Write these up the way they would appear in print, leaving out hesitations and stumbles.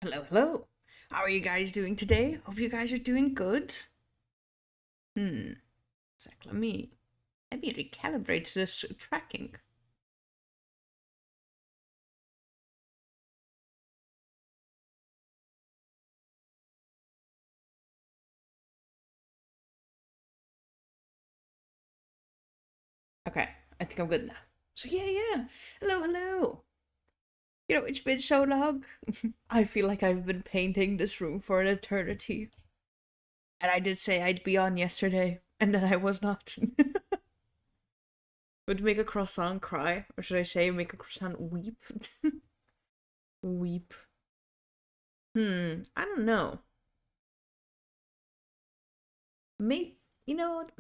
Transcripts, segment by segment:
Hello, hello. How are you guys doing today? Hope you guys are doing good. Hmm. Sec, let me recalibrate this tracking. Okay, I think I'm good now. So yeah. Hello, hello. It's been so long. I feel like I've been painting this room for an eternity. And I did say I'd be on yesterday, and then I was not. Would make a croissant cry, or should I say make a croissant weep? Weep. I don't know. Maybe, you know what?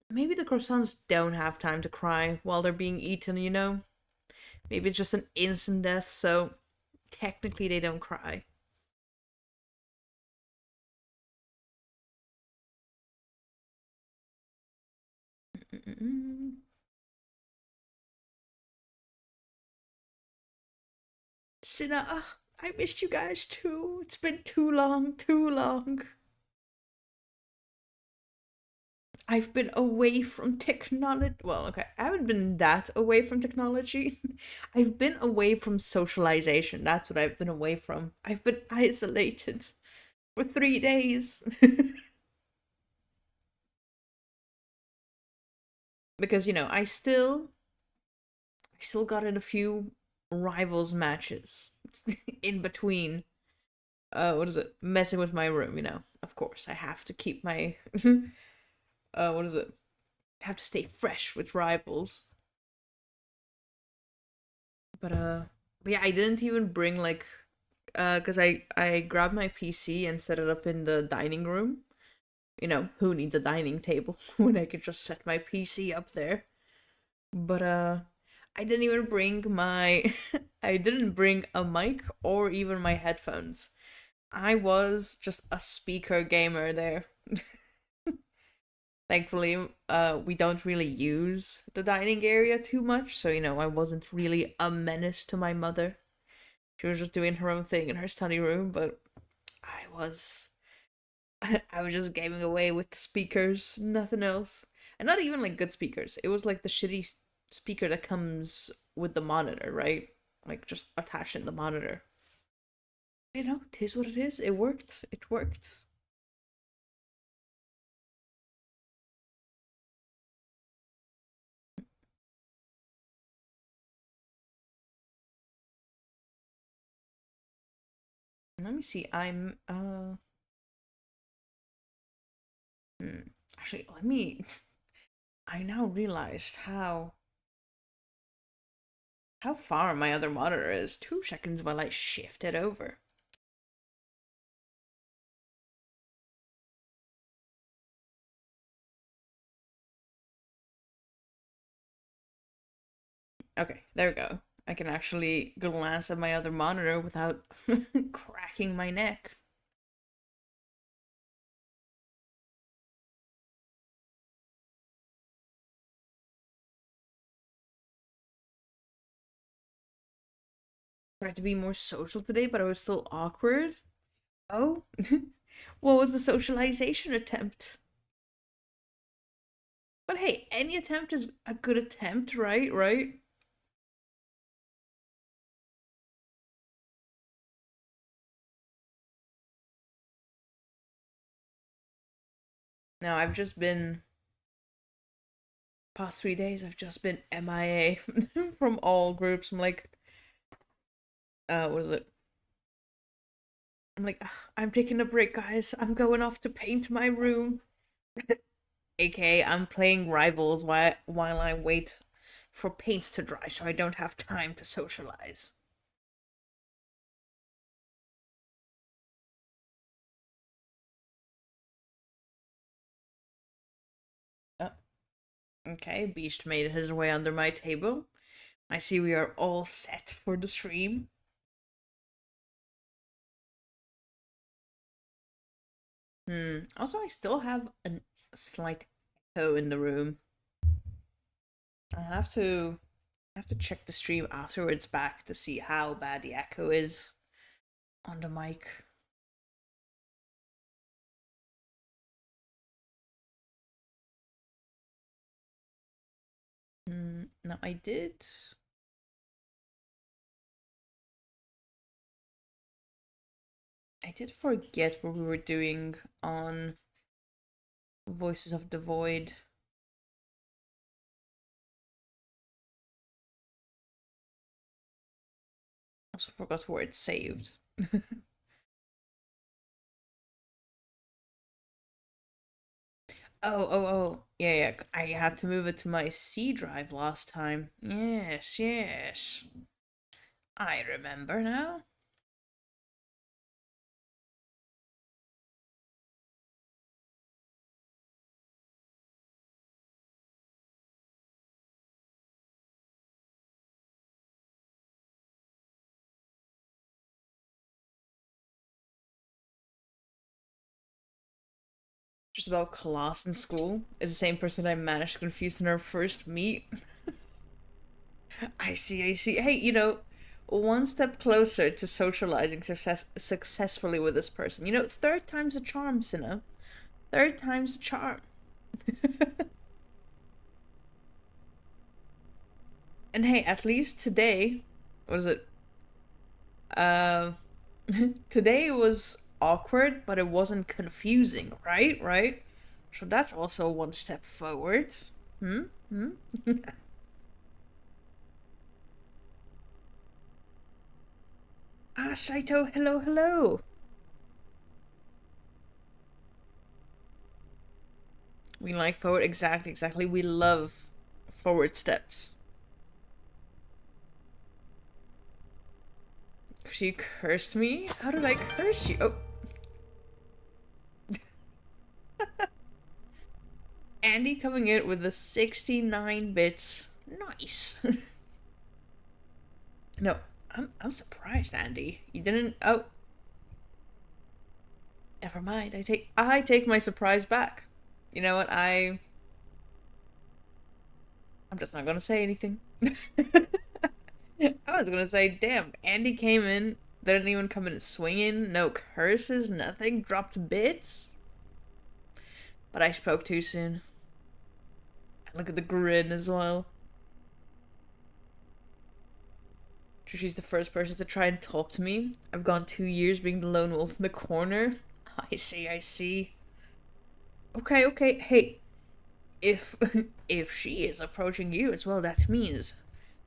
Maybe the croissants don't have time to cry while they're being eaten. Maybe it's just an instant death, so technically they don't cry. Mm-mm. Sinna, I missed you guys too. It's been too long, too long. I've been away from technology. Well, okay, I haven't been that away from technology. I've been away from socialization. That's what I've been away from. I've been isolated for 3 days. Because I still got in a few rivals matches in between. What is it? Messing with my room. Of course, I have to keep my what is it? I have to stay fresh with rivals. But but yeah, I didn't even bring like cuz I grabbed my PC and set it up in the dining room. Who needs a dining table when I could just set my PC up there? But I didn't even bring my I didn't bring a mic or even my headphones. I was just a speaker gamer there. Thankfully, we don't really use the dining area too much, so I wasn't really a menace to my mother. She was just doing her own thing in her study room, but I was I was just gaming away with speakers, nothing else. And not even like good speakers. It was like the shitty speaker that comes with the monitor, right? Like just attached in the monitor. Tis what it is. It worked. It worked. Let me see. Hmm. Actually, let me I now realized how far my other monitor is. 2 seconds while I shift it over. Okay, there we go. I can actually glance at my other monitor without cracking my neck. Tried to be more social today, but I was still awkward. Oh, what was the socialization attempt? But hey, any attempt is a good attempt, right? Right? Now, I've just been, past 3 days, I've just been MIA from all groups. I'm like, what is it? I'm like, "Ugh, I'm taking a break, guys. I'm going off to paint my room. AKA, I'm playing Rivals while I wait for paint to dry so I don't have time to socialize. Oh, okay, Beast made his way under my table. I see we are all set for the stream. Also, I still have a slight echo in the room. I have to check the stream afterwards back to see how bad the echo is. on the mic. No, I did. I did forget what we were doing on Voices of the Void. Also forgot where it's saved. Oh. Yeah. I had to move it to my C drive last time. Yes. I remember now. Just about class in school is the same person I managed to confuse in our first meet. I see. Hey, one step closer to socializing successfully with this person. Third time's a charm, Sinna. Third time's a charm. And hey, at least today, what is it? Uh, today was awkward, but it wasn't confusing, right? Right? So that's also one step forward. Hmm? Hmm? Saito, hello. We like forward, exactly. We love forward steps. She cursed me? How did I curse you? Oh, Andy coming in with the 69 bits. Nice. No, I'm surprised, Andy. You didn't. Oh, never mind. I take my surprise back. You know what? I'm just not gonna say anything. I was gonna say, damn, Andy came in, didn't even come in swinging, no curses, nothing, dropped bits. But I spoke too soon. Look at the grin as well. She's the first person to try and talk to me. I've gone 2 years being the lone wolf in the corner. I see. Okay. Hey, if if she is approaching you as well, that means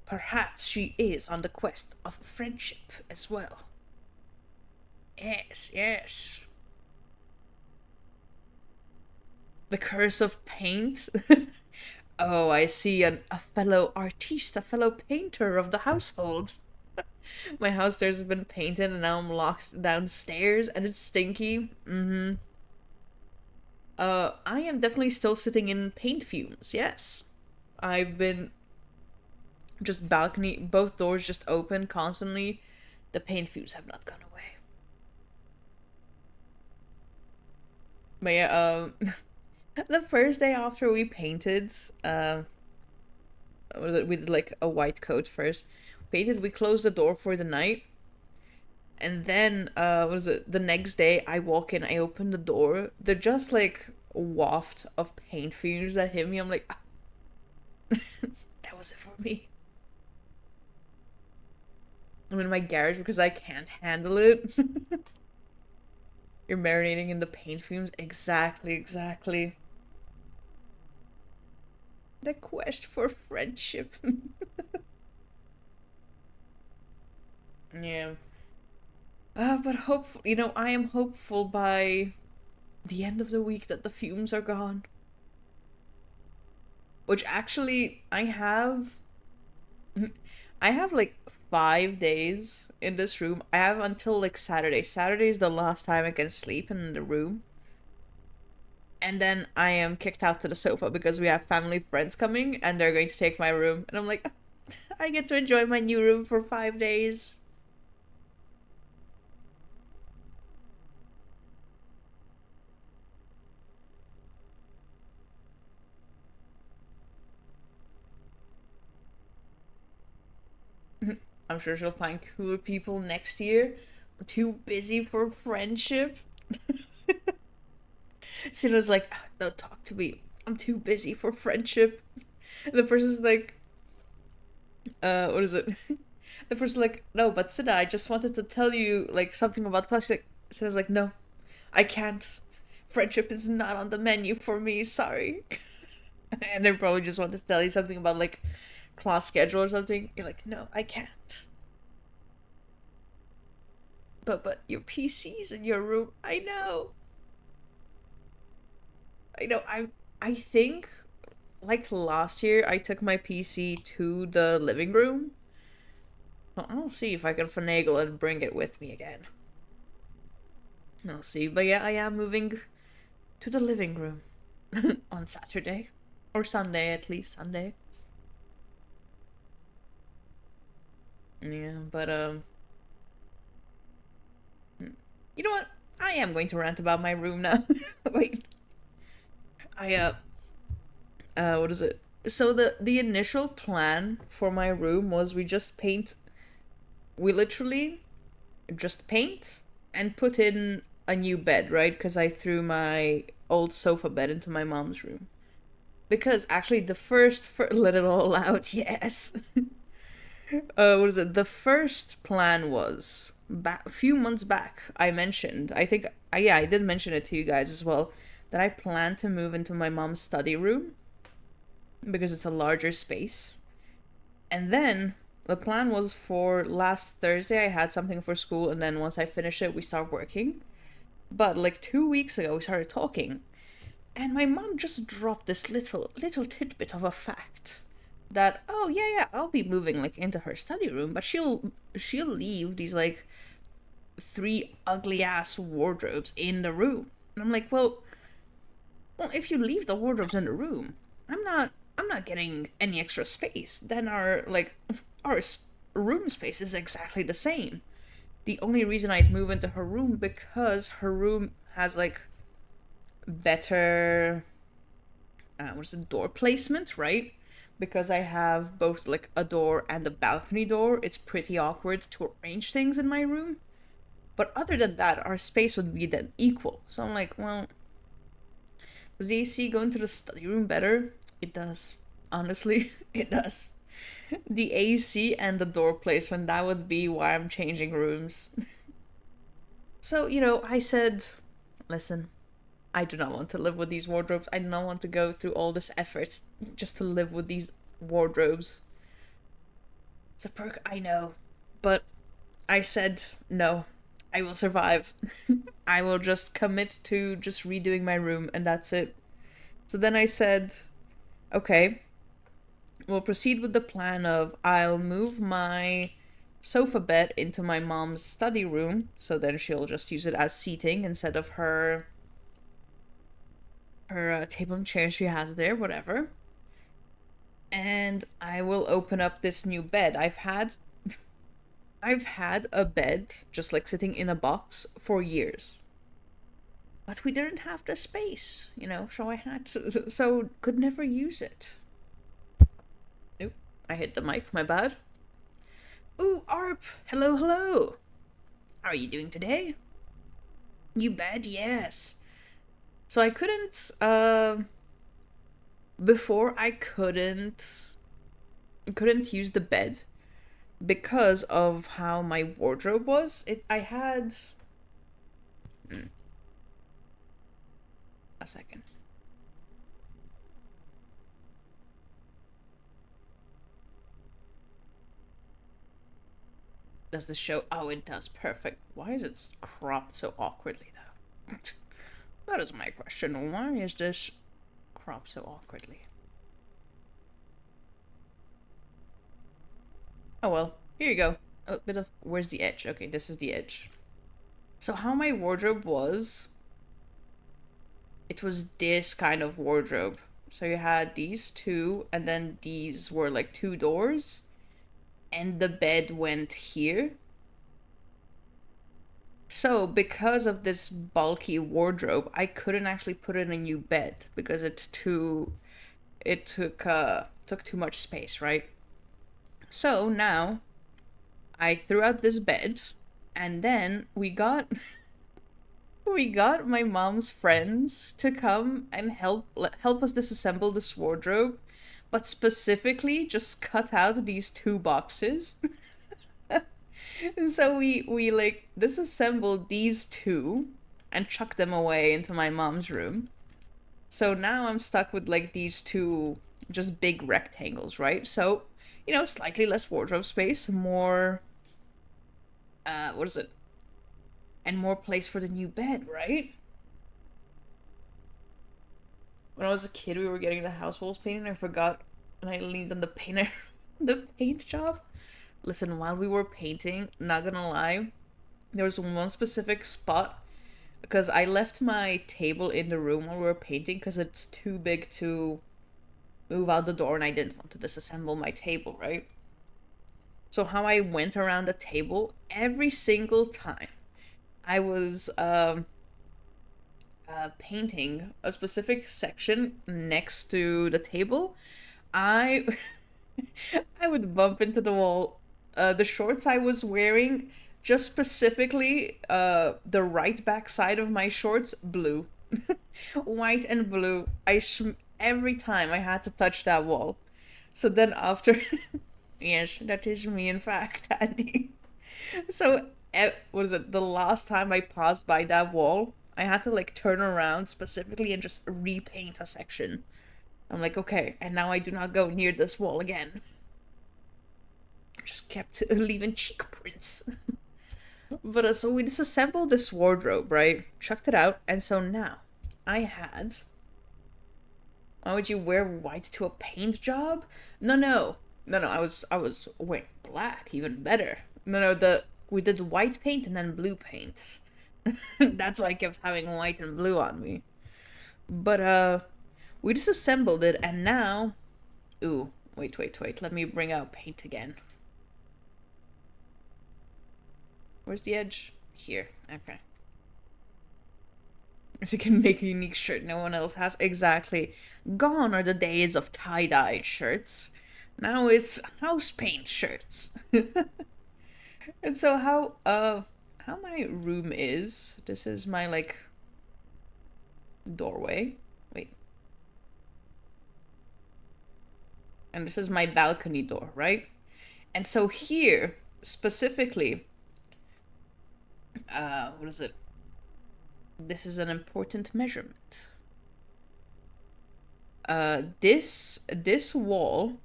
perhaps she is on the quest of friendship as well. Yes. The curse of paint. Oh, I see a fellow artiste, a fellow painter of the household. My house stairs have been painted and now I'm locked downstairs and it's stinky. I am definitely still sitting in paint fumes, yes. I've been just balcony, both doors just open constantly. The paint fumes have not gone away. But yeah, the first day after we painted, we did like a white coat first. Painted, we closed the door for the night. And then, what was it? The next day, I walk in, I open the door. They're just like a waft of paint fumes that hit me. I'm like, "Ah, that was it for me." I'm in my garage because I can't handle it. You're marinating in the paint fumes. Exactly. The quest for friendship. Yeah. But hopeful, I am hopeful by the end of the week that the fumes are gone. Which actually, I have like 5 days in this room. I have until like Saturday. Saturday is the last time I can sleep in the room. And then I am kicked out to the sofa because we have family friends coming and they're going to take my room. And I'm like, I get to enjoy my new room for 5 days. I'm sure she'll find cooler people next year. too busy for friendship. Sina's like, don't talk to me. I'm too busy for friendship. And the person's like, what is it? The person's like, no, but Sina, I just wanted to tell you like something about class. Like, Sina's like, no, I can't. Friendship is not on the menu for me. Sorry. And they probably just want to tell you something about like class schedule or something. You're like, no, I can't. But your PC's in your room. I know. I know. I think like last year I took my PC to the living room. Well, I'll see if I can finagle and bring it with me again. I'll see. But yeah, I am moving to the living room on Saturday. Or Sunday, at least. Sunday. Yeah, but you know what? I am going to rant about my room now. Wait. I what is it? So the initial plan for my room was we literally just paint and put in a new bed, right? Because I threw my old sofa bed into my mom's room. Because actually, let it all out, yes. What is it? The first plan was a few months back. I mentioned, I think, yeah, I did mention it to you guys as well, that I plan to move into my mom's study room because it's a larger space. And then the plan was for last Thursday, I had something for school, and then once I finish it, we start working. But like 2 weeks ago, we started talking, and my mom just dropped this little tidbit of a fact that, oh yeah, I'll be moving like into her study room, but she'll leave these like three ugly ass wardrobes in the room. And I'm like, well, if you leave the wardrobes in the room, I'm not getting any extra space. Then our room space is exactly the same. The only reason I'd move into her room because her room has like better what's the door placement, right? Because I have both like a door and a balcony door, it's pretty awkward to arrange things in my room. But other than that, our space would be then equal. So I'm like, well, does the AC go into the study room better? It does. Honestly, it does. The AC and the door placement, that would be why I'm changing rooms. So, I said, listen, I do not want to live with these wardrobes. I do not want to go through all this effort just to live with these wardrobes. It's a perk, I know. But I said, no, I will survive. I will just commit to just redoing my room, and that's it. So then I said, okay, we'll proceed with the plan of I'll move my sofa bed into my mom's study room, so then she'll just use it as seating instead of her table and chair she has there, whatever. And I will open up this new bed. I've had a bed just like sitting in a box for years. But we didn't have the space, so I had to, so could never use it. Oop, I hit the mic, my bad. Ooh, Arp! Hello, hello! How are you doing today? You bad? Yes. So I couldn't, before I couldn't use the bed because of how my wardrobe was. I had a second. Does this show? Oh, it does. Perfect. Why is it cropped so awkwardly though? That is my question. Why is this cropped so awkwardly? Oh well, here you go. A bit of, where's the edge? Okay, this is the edge. So how my wardrobe was, it was this kind of wardrobe. So you had these two, and then these were like two doors, and the bed went here. So because of this bulky wardrobe, I couldn't actually put in a new bed because it took too much space, right? So now I threw out this bed And then we got my mom's friends to come and help us disassemble this wardrobe, but specifically just cut out these two boxes. And so we like disassembled these two and chucked them away into my mom's room. So now I'm stuck with like these two just big rectangles, right? So, slightly less wardrobe space, more what is it? And more place for the new bed, right? When I was a kid, we were getting the house walls painted, and I forgot, and I leaned on the painter, the paint job. Listen, while we were painting, not gonna lie, there was one specific spot because I left my table in the room while we were painting because it's too big to move out the door, and I didn't want to disassemble my table, right? So how I went around the table every single time I was painting a specific section next to the table, I I would bump into the wall. The shorts I was wearing, just specifically, the right back side of my shorts, blue, white and blue. Every time I had to touch that wall. So then after, yes, that is me, in fact, Andy. So, what is it? The last time I passed by that wall, I had to like turn around specifically and just repaint a section. I'm like, okay, and now I do not go near this wall again. Just kept leaving cheek prints. But so we disassembled this wardrobe, right? Chucked it out, and so now I had. Why would you wear white to a paint job? No. I was wearing black, even better. No. The we did white paint and then blue paint. That's why I kept having white and blue on me. But we disassembled it, and now. Ooh, wait. Let me bring out paint again. Where's the edge? Here. Okay. So you can make a unique shirt no one else has. Exactly. Gone are the days of tie-dyed shirts. Now it's house paint shirts. And so how my room is, this is my like doorway. Wait. And this is my balcony door, right? And so here, specifically, what is it? This is an important measurement. This wall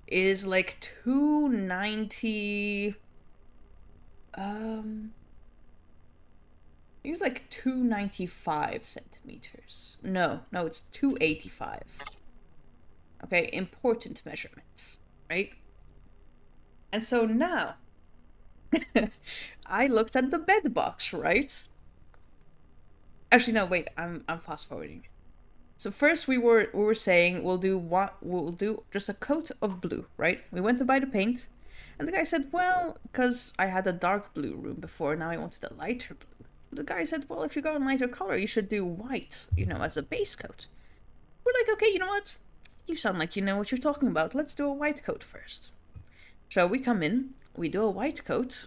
is like 290. I think it's like 295 centimeters. No, it's 285. Okay, important measurements, right? And so now, I looked at the bed box, right? Actually, no, wait. I'm fast forwarding. So first we were saying we'll do just a coat of blue, right? We went to buy the paint, and the guy said, well, because I had a dark blue room before, now I wanted a lighter blue. The guy said, well, if you go in lighter color, you should do white, as a base coat. We're like, okay, you know what? You sound like you know what you're talking about. Let's do a white coat first. So we come in, we do a white coat.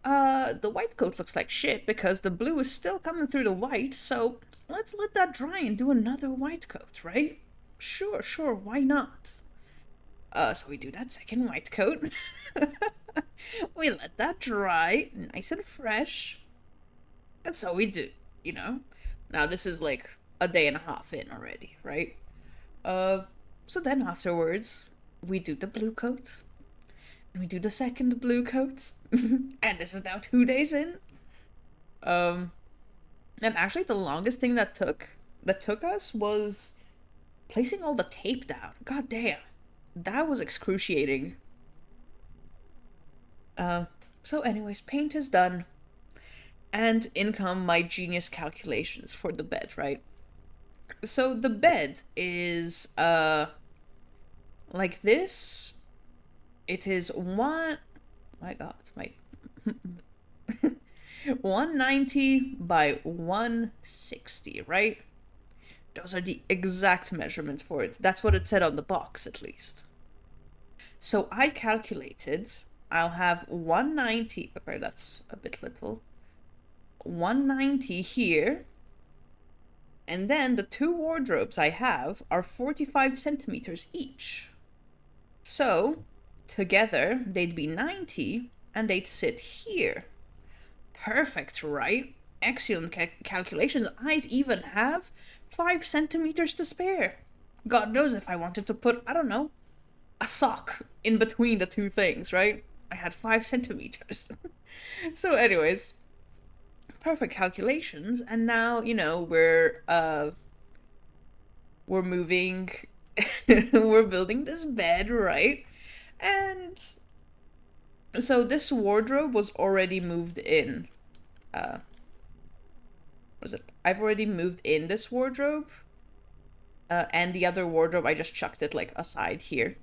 The white coat looks like shit because the blue is still coming through the white, so let's let that dry and do another white coat, right? Sure, why not? So we do that second white coat. We let that dry, nice and fresh. And so we do, Now this is like a day and a half in already, right? So then afterwards, we do the blue coat. And we do the second blue coat. And this is now 2 days in. And actually the longest thing that took us was placing all the tape down. God damn. That was excruciating. So anyways, paint is done. And in come my genius calculations for the bed, right? So the bed is like this. It is my god, my 190 by 160, right? Those are the exact measurements for it. That's what it said on the box, at least. So I calculated I'll have 190. Okay, that's a bit little. 190 here. And then the two wardrobes I have are 45 centimeters each. So, together, they'd be 90, and they'd sit here. Perfect, right? Excellent calculations. I'd even have 5 centimeters to spare. God knows if I wanted to put, I don't know, a sock in between the two things, right? I had 5 centimeters. So, anyways, perfect calculations, and now, we're moving, we're building this bed, right? And so this wardrobe was already moved in. Was it? I've already moved in this wardrobe. And the other wardrobe, I just chucked it like aside here.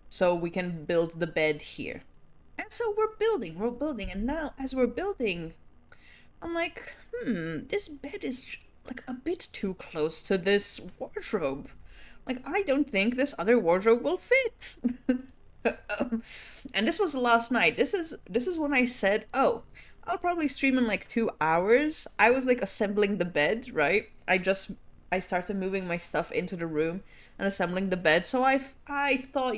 So we can build the bed here. And so we're building, and now as we're building, I'm like, this bed is like a bit too close to this wardrobe. Like, I don't think this other wardrobe will fit. And this was last night. This is when I said, oh, I'll probably stream in like 2 hours. I was like assembling the bed, right? I started moving my stuff into the room and assembling the bed. So I thought,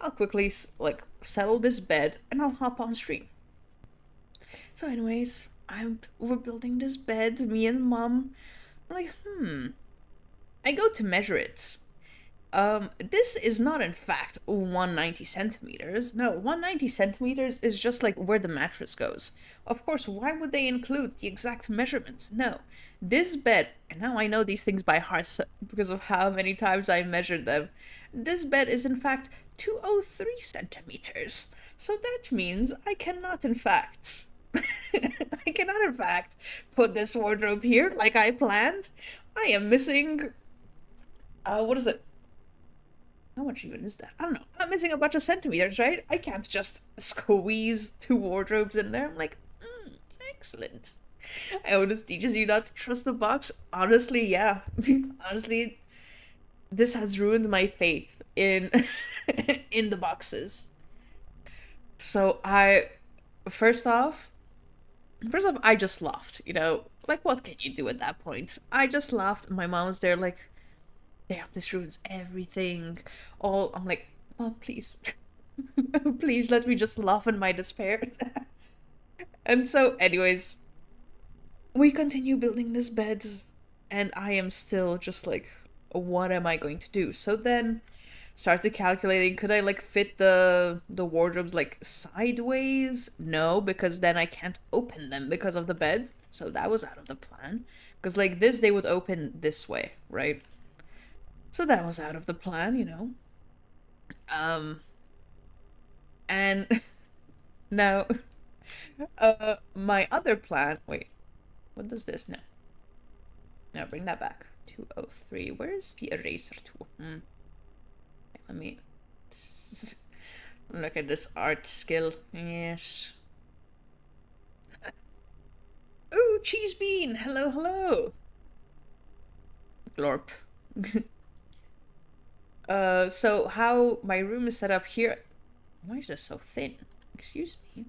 I'll quickly like settle this bed and I'll hop on stream. So anyways, we're building this bed, me and mom. I'm like, I go to measure it. This is not in fact 190 centimeters. No, 190 centimeters is just like where the mattress goes. Of course, why would they include the exact measurements? No. This bed, and now I know these things by heart because of how many times I measured them. This bed is in fact 203 centimeters. So that means I cannot in fact put this wardrobe here like I planned. I am missing what is it? How much even is that? I don't know. I'm missing a bunch of centimeters, right? I can't just squeeze two wardrobes in there. I'm like, excellent. I hope this teaches you not to trust the box. Honestly, yeah. Honestly, this has ruined my faith in in the boxes. So first off, I just laughed, like what can you do at that point? I just laughed. My mom's there like, damn, this ruins everything. I'm like, Mom, please. Please let me just laugh in my despair. And so, anyways, we continue building this bed, and I am still just like, what am I going to do? So then started calculating, could I like fit the wardrobes like sideways? No, because then I can't open them because of the bed. So that was out of the plan. Because like this, they would open this way, right? So that was out of the plan. And now, my other plan. Wait, what does this now? No, bring that back. 203. Where's the eraser tool? Let me look at this art skill. Yes. Oh, cheese bean. Hello, hello. Glorp. So how my room is set up here. Why is this so thin? Excuse me.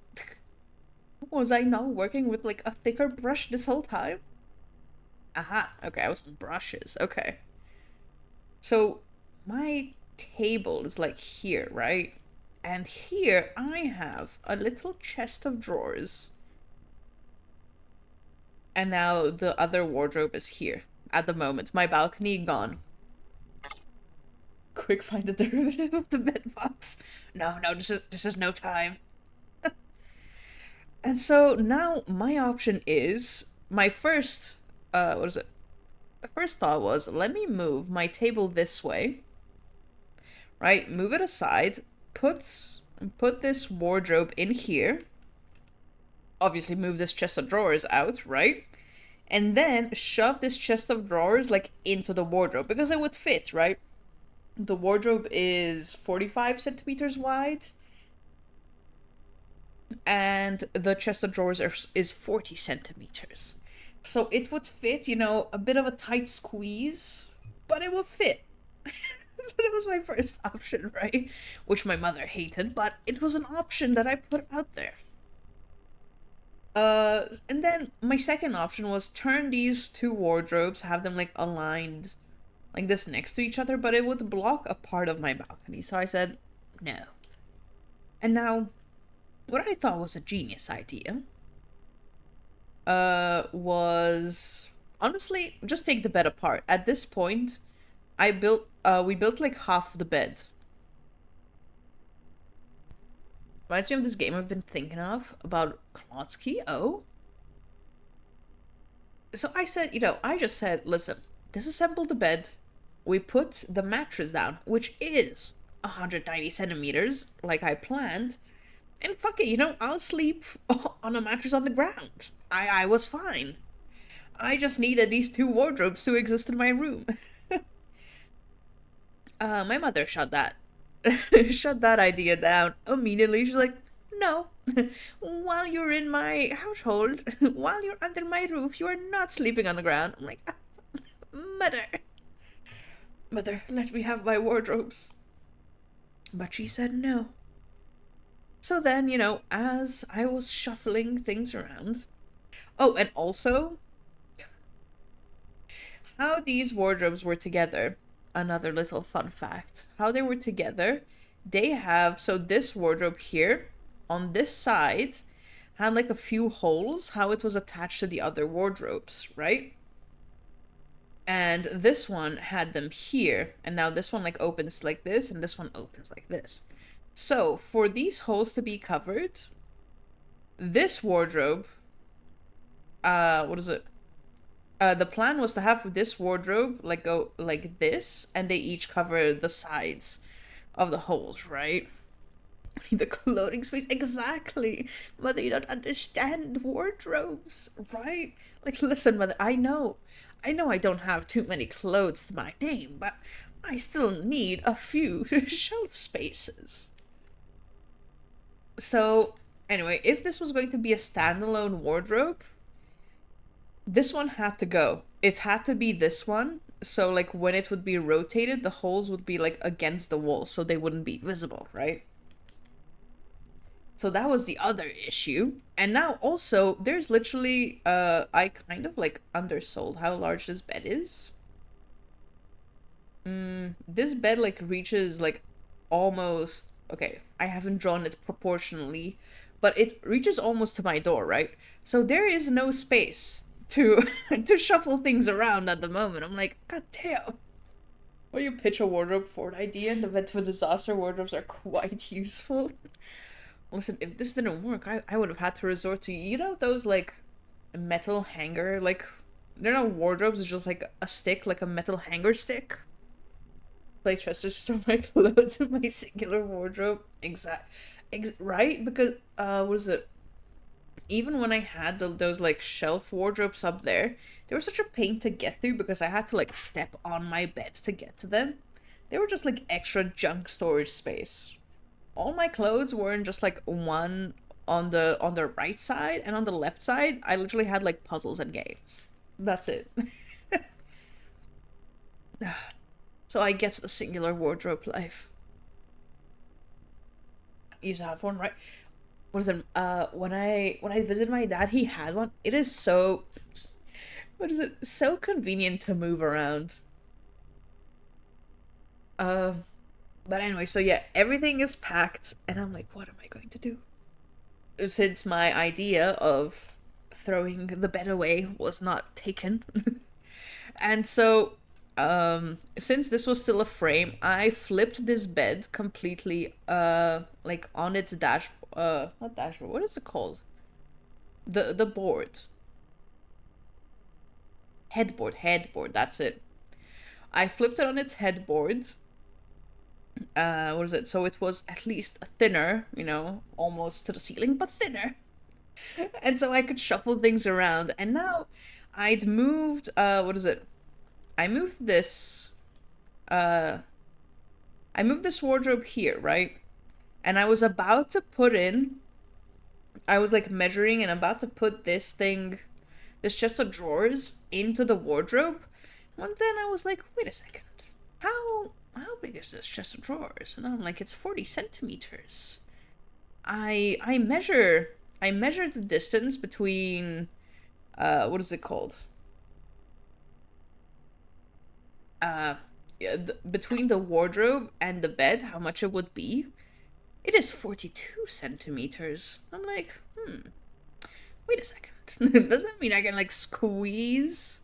Was I not working with like a thicker brush this whole time? Aha, okay, I was on brushes. Okay. So my table is like here, right? And here I have a little chest of drawers. And now the other wardrobe is here at the moment. My balcony gone. Quick, find the derivative of the bed box. No, this is no time. And so now my option is my first what is it? The first thought was, let me move my table this way. Right? Move it aside. Put this wardrobe in here. Obviously move this chest of drawers out, right? And then shove this chest of drawers like into the wardrobe because it would fit, right? The wardrobe is 45 centimeters wide. And the chest of drawers is 40 centimeters. So it would fit, a bit of a tight squeeze, but it would fit. So that was my first option, right? Which my mother hated, but it was an option that I put out there. And then my second option was turn these two wardrobes, have them like aligned like this next to each other, but it would block a part of my balcony. So I said no. And now, what I thought was a genius idea, was honestly just take the bed apart. At this point, we built like half the bed. Reminds me of this game I've been thinking of about Klotsky. Oh. So I said, I just said, listen, disassemble the bed. We put the mattress down, which is 190 centimeters, like I planned. And fuck it, I'll sleep on a mattress on the ground. I was fine. I just needed these two wardrobes to exist in my room. My mother shut that shut that idea down immediately. She's like, no. While you're in my household, while you're under my roof, you are not sleeping on the ground. I'm like, mother. Mother, let me have my wardrobes. But she said no. So then, as I was shuffling things around. Oh, and also, how these wardrobes were together. Another little fun fact. How they were together, they have, so this wardrobe here, on this side, had like a few holes, how it was attached to the other wardrobes, right? And this one had them here, and now this one like opens like this, and this one opens like this. So, for these holes to be covered, this wardrobe, what is it? The plan was to have this wardrobe like go like this, and they each cover the sides of the holes, right? The clothing space, exactly. Mother, you don't understand wardrobes, right? Like, listen, mother, I know I don't have too many clothes to my name, but I still need a few shelf spaces. So, anyway, if this was going to be a standalone wardrobe, this one had to go. It had to be this one. So, like, when it would be rotated, the holes would be, like, against the wall, so they wouldn't be visible, right? So that was the other issue. And now, also, there's literally, I kind of, like, undersold how large this bed is. This bed, like, reaches, like, almost... Okay, I haven't drawn it proportionally, but it reaches almost to my door, right? So there is no space to to shuffle things around at the moment. I'm like, god damn. Well, you pitch a wardrobe for an idea, and the event of a disaster, wardrobes are quite useful. Listen, if this didn't work, I would have had to resort to, those, like, metal hanger, like, they're not wardrobes, it's just, like, a stick, like a metal hanger stick. Play chest to store my clothes in my singular wardrobe. Right? Because, what is it? Even when I had those, like, shelf wardrobes up there, they were such a pain to get through because I had to, like, step on my bed to get to them. They were just, like, extra junk storage space. All my clothes weren't just, like, one on the right side, and on the left side, I literally had, like, puzzles and games. That's it. So I get the singular wardrobe life. You used to have one, right? What is it? When I visited my dad, he had one. It is so, what is it? So convenient to move around. But anyway, so yeah, everything is packed, and I'm like, what am I going to do? Since my idea of throwing the bed away was not taken. And so, since this was still a frame, I flipped this bed completely, like on its not dashboard, what is it called? The board. Headboard, that's it. I flipped it on its headboard. What is it? So it was at least thinner, almost to the ceiling, but thinner. And so I could shuffle things around. And now I'd moved, what is it? I moved this wardrobe here, right? And I was about to put in, I was like measuring and about to put this chest of drawers into the wardrobe. And then I was like, wait a second. how big is this chest of drawers? And I'm like, it's 40 centimeters. I measured the distance between what is it called? Yeah, between the wardrobe and the bed, how much it would be. It is 42 centimeters. I'm like, wait a second. Does that mean I can like squeeze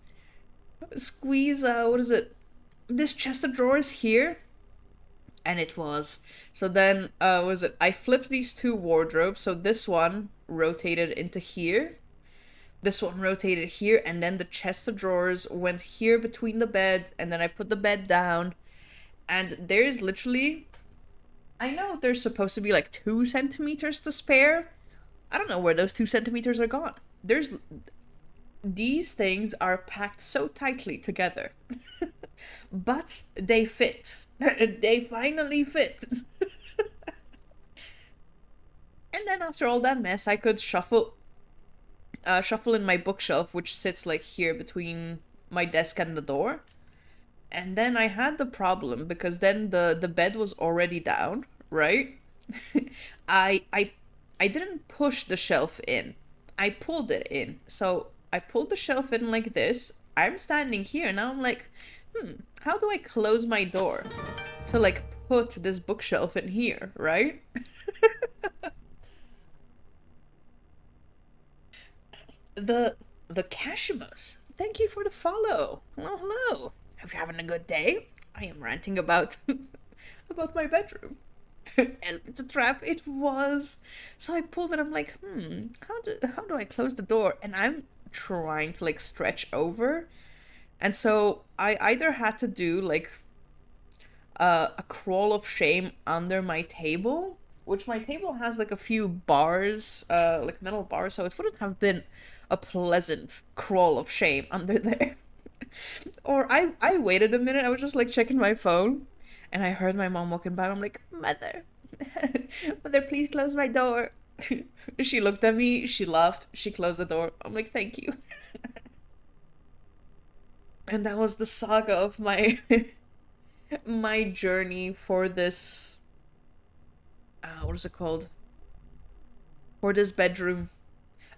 what is it? This chest of drawers here? And it was. So then was it I flipped these two wardrobes, so this one rotated into here. This one rotated here, and then the chest of drawers went here between the beds, and then I put the bed down, and there's literally, I know there's supposed to be like 2 centimeters to spare. I don't know where those 2 centimeters are gone. These things are packed so tightly together, but they fit. They finally fit. And then after all that mess, I could shuffle in my bookshelf, which sits like here between my desk and the door. And then I had the problem because then the bed was already down, right? I I I didn't push the shelf in. I pulled it in. So I pulled the shelf in like this. I'm standing here now. I'm like, how do I close my door to like put this bookshelf in here, right? the the Cashimus. Thank you for the follow. Well, hello. Hope you're having a good day. I am ranting about about my bedroom. It's a trap. It was. So I pulled it. I'm like, how do I close the door? And I'm trying to like stretch over, and so I either had to do like a crawl of shame under my table, which my table has like a few bars, like metal bars, so it wouldn't have been a pleasant crawl of shame under there. Or I waited a minute, I was just like checking my phone, and I heard my mom walking by. I'm like, Mother, Mother, please close my door. She looked at me, she laughed, she closed the door. I'm like, thank you. And that was the saga of my my journey for this what is it called? For this bedroom.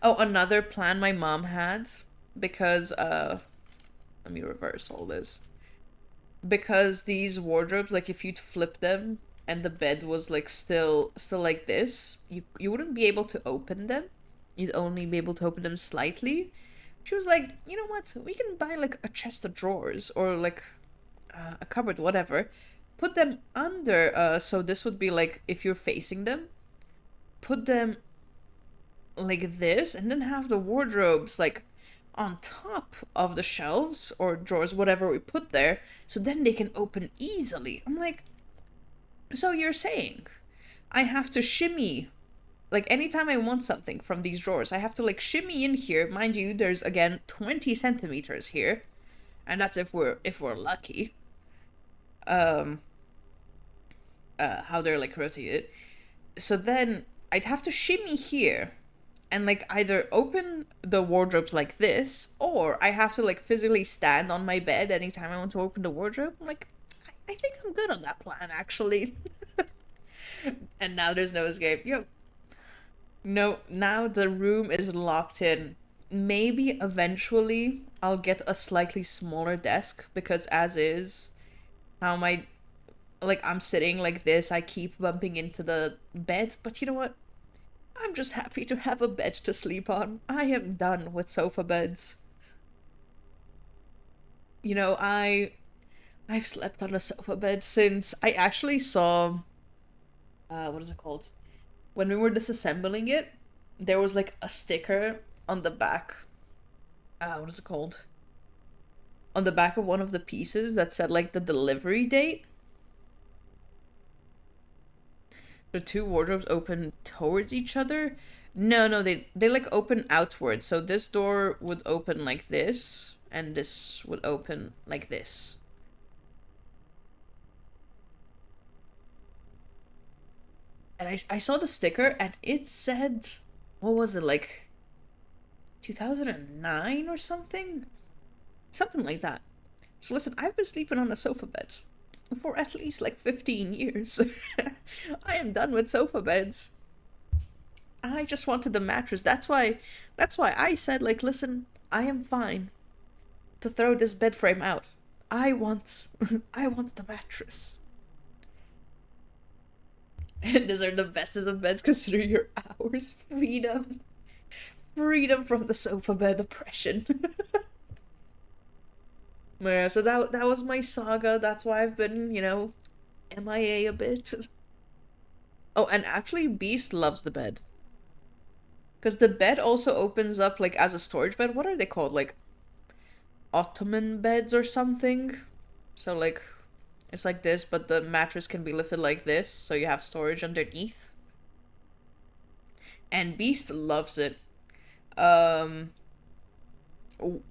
Oh, another plan my mom had, because let me reverse all this. Because these wardrobes, like if you'd flip them and the bed was like still like this, you wouldn't be able to open them. You'd only be able to open them slightly. She was like, you know what? We can buy like a chest of drawers or like a cupboard, whatever. Put them under. So this would be like if you're facing them. Put them like this, and then have the wardrobes like on top of the shelves or drawers, whatever we put there, so then they can open easily. I'm like, so you're saying I have to shimmy, like anytime I want something from these drawers, I have to like shimmy in here. Mind you, there's again 20 centimeters here, and that's if we're lucky. How they're like rotated. So then I'd have to shimmy here and like either open the wardrobes like this, or I have to like physically stand on my bed anytime I want to open the wardrobe. I'm like, I think I'm good on that plan actually. And now there's no escape. Yo, no, now the room is locked in. Maybe eventually I'll get a slightly smaller desk, because as is, how my like I'm sitting like this, I keep bumping into the bed. But you know what? I'm just happy to have a bed to sleep on. I am done with sofa beds. You know, I've slept on a sofa bed since I actually saw what is it called? When we were disassembling it, there was like a sticker on the back. What is it called? On the back of one of the pieces that said like the delivery date. The two wardrobes open towards each other. No, they like open outwards. So this door would open like this, and this would open like this. And I saw the sticker, and it said, what was it, like 2009 or something? Something like that. So listen, I've been sleeping on a sofa bed for at least like 15 years. I am done with sofa beds. I just wanted the mattress. That's why I said like, listen, I am fine to throw this bed frame out. I want I want the mattress. And these are the bestest of beds. Consider your hours. Freedom. Freedom from the sofa bed oppression. Yeah, so that was my saga. That's why I've been, MIA a bit. Oh, and actually Beast loves the bed. Because the bed also opens up like as a storage bed. What are they called? Like Ottoman beds or something? So like it's like this, but the mattress can be lifted like this, so you have storage underneath. And Beast loves it. Um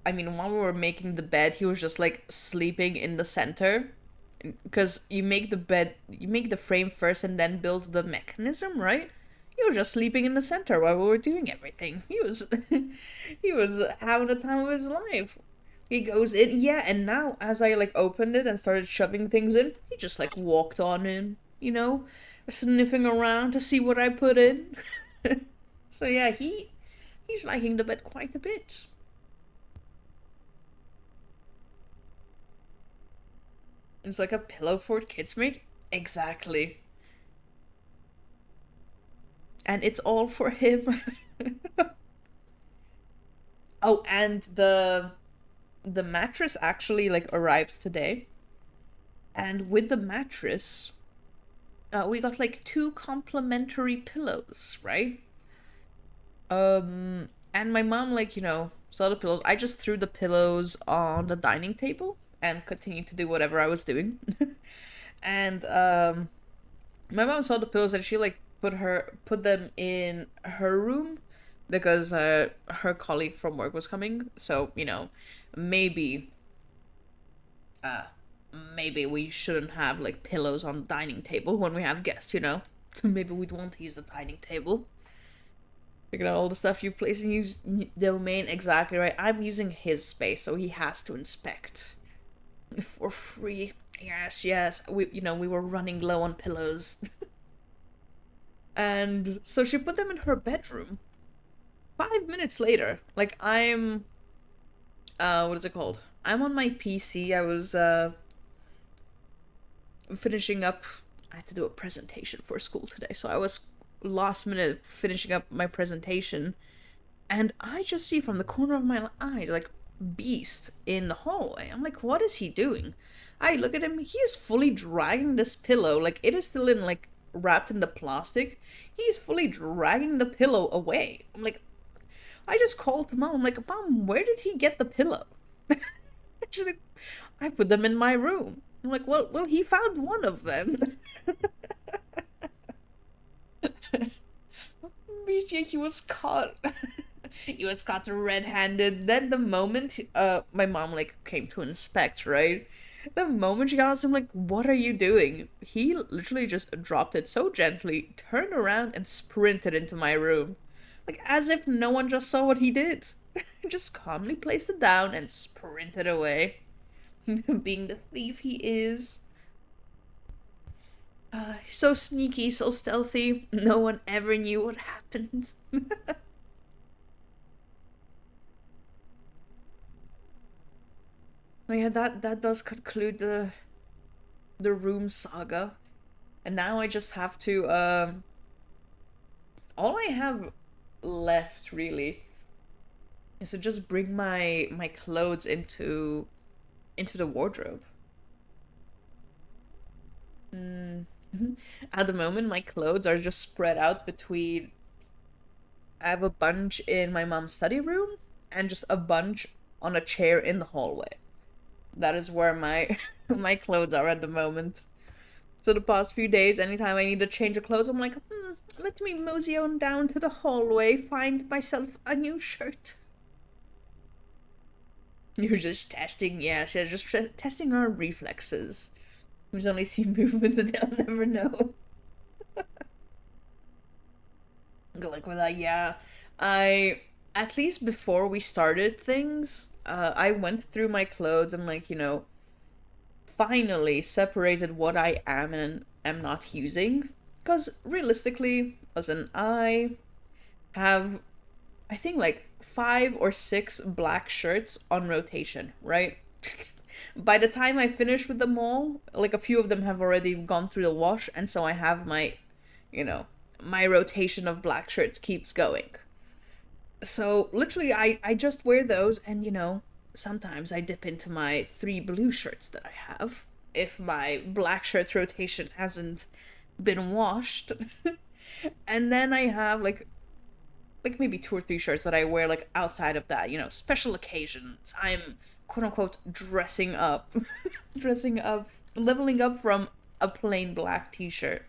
I mean, while we were making the bed, he was just like sleeping in the center. Because you make the frame first and then build the mechanism, right? He was just sleeping in the center while we were doing everything. He was, he was having the time of his life. He goes in, yeah, and now as I like opened it and started shoving things in, he just like walked on in, sniffing around to see what I put in. So yeah, he's liking the bed quite a bit. It's like a pillow for kids, mate. Exactly. And it's all for him. Oh, and the mattress actually like arrived today. And with the mattress, we got like two complimentary pillows, right? And my mom like, saw the pillows. I just threw the pillows on the dining table and continued to do whatever I was doing. And my mom saw the pillows and she like put them in her room because her colleague from work was coming. So, maybe uh maybe we shouldn't have like pillows on the dining table when we have guests. So maybe we'd want to use the dining table. Figuring out all the stuff you place in use domain, exactly right. I'm using his space, so he has to inspect for free. Yes, yes. We were running low on pillows. And so she put them in her bedroom. 5 minutes later, like what is it called? I'm on my PC. I was finishing up. I had to do a presentation for school today, so I was last minute finishing up my presentation, and I just see from the corner of my eyes like Beast in the hallway. I'm like, what is he doing? I look at him. He is fully dragging this pillow. Like it is still in like wrapped in the plastic. He's fully dragging the pillow away. I'm like, I just called mom. I'm like, Mom, where did he get the pillow? She's like, I put them in my room. I'm like, well, he found one of them. Basically, he was caught. He was caught red-handed. Then the moment my mom like came to inspect, right? The moment she asked him like, "What are you doing?" He literally just dropped it so gently, turned around, and sprinted into my room, like as if no one just saw what he did. Just calmly placed it down and sprinted away, being the thief he is. So sneaky, so stealthy. No one ever knew what happened. Oh yeah, that does conclude the room saga. And now I just have to all I have left really is to just bring my clothes into the wardrobe. Mm. At the moment my clothes are just spread out between I have a bunch in my mom's study room and just a bunch on a chair in the hallway. That is where my my clothes are at the moment. So the past few days, anytime I need to change of clothes, I'm like, let me mosey on down to the hallway, find myself a new shirt. You're just testing, yeah, she's just testing our reflexes. Who's only seen movement that they'll never know. Go like with that, yeah. I at least before we started things, I went through my clothes and like, finally separated what I am and am not using. Because realistically, listen, I have, I think, like 5 or 6 black shirts on rotation, right? By the time I finish with them all, like a few of them have already gone through the wash, and so I have my, you know, my rotation of black shirts keeps going. So literally, I just wear those, and sometimes I dip into my 3 blue shirts that I have if my black shirts rotation hasn't been washed. And then I have like maybe 2 or 3 shirts that I wear like outside of that, special occasions. I'm quote unquote dressing up, dressing up, leveling up from a plain black t-shirt.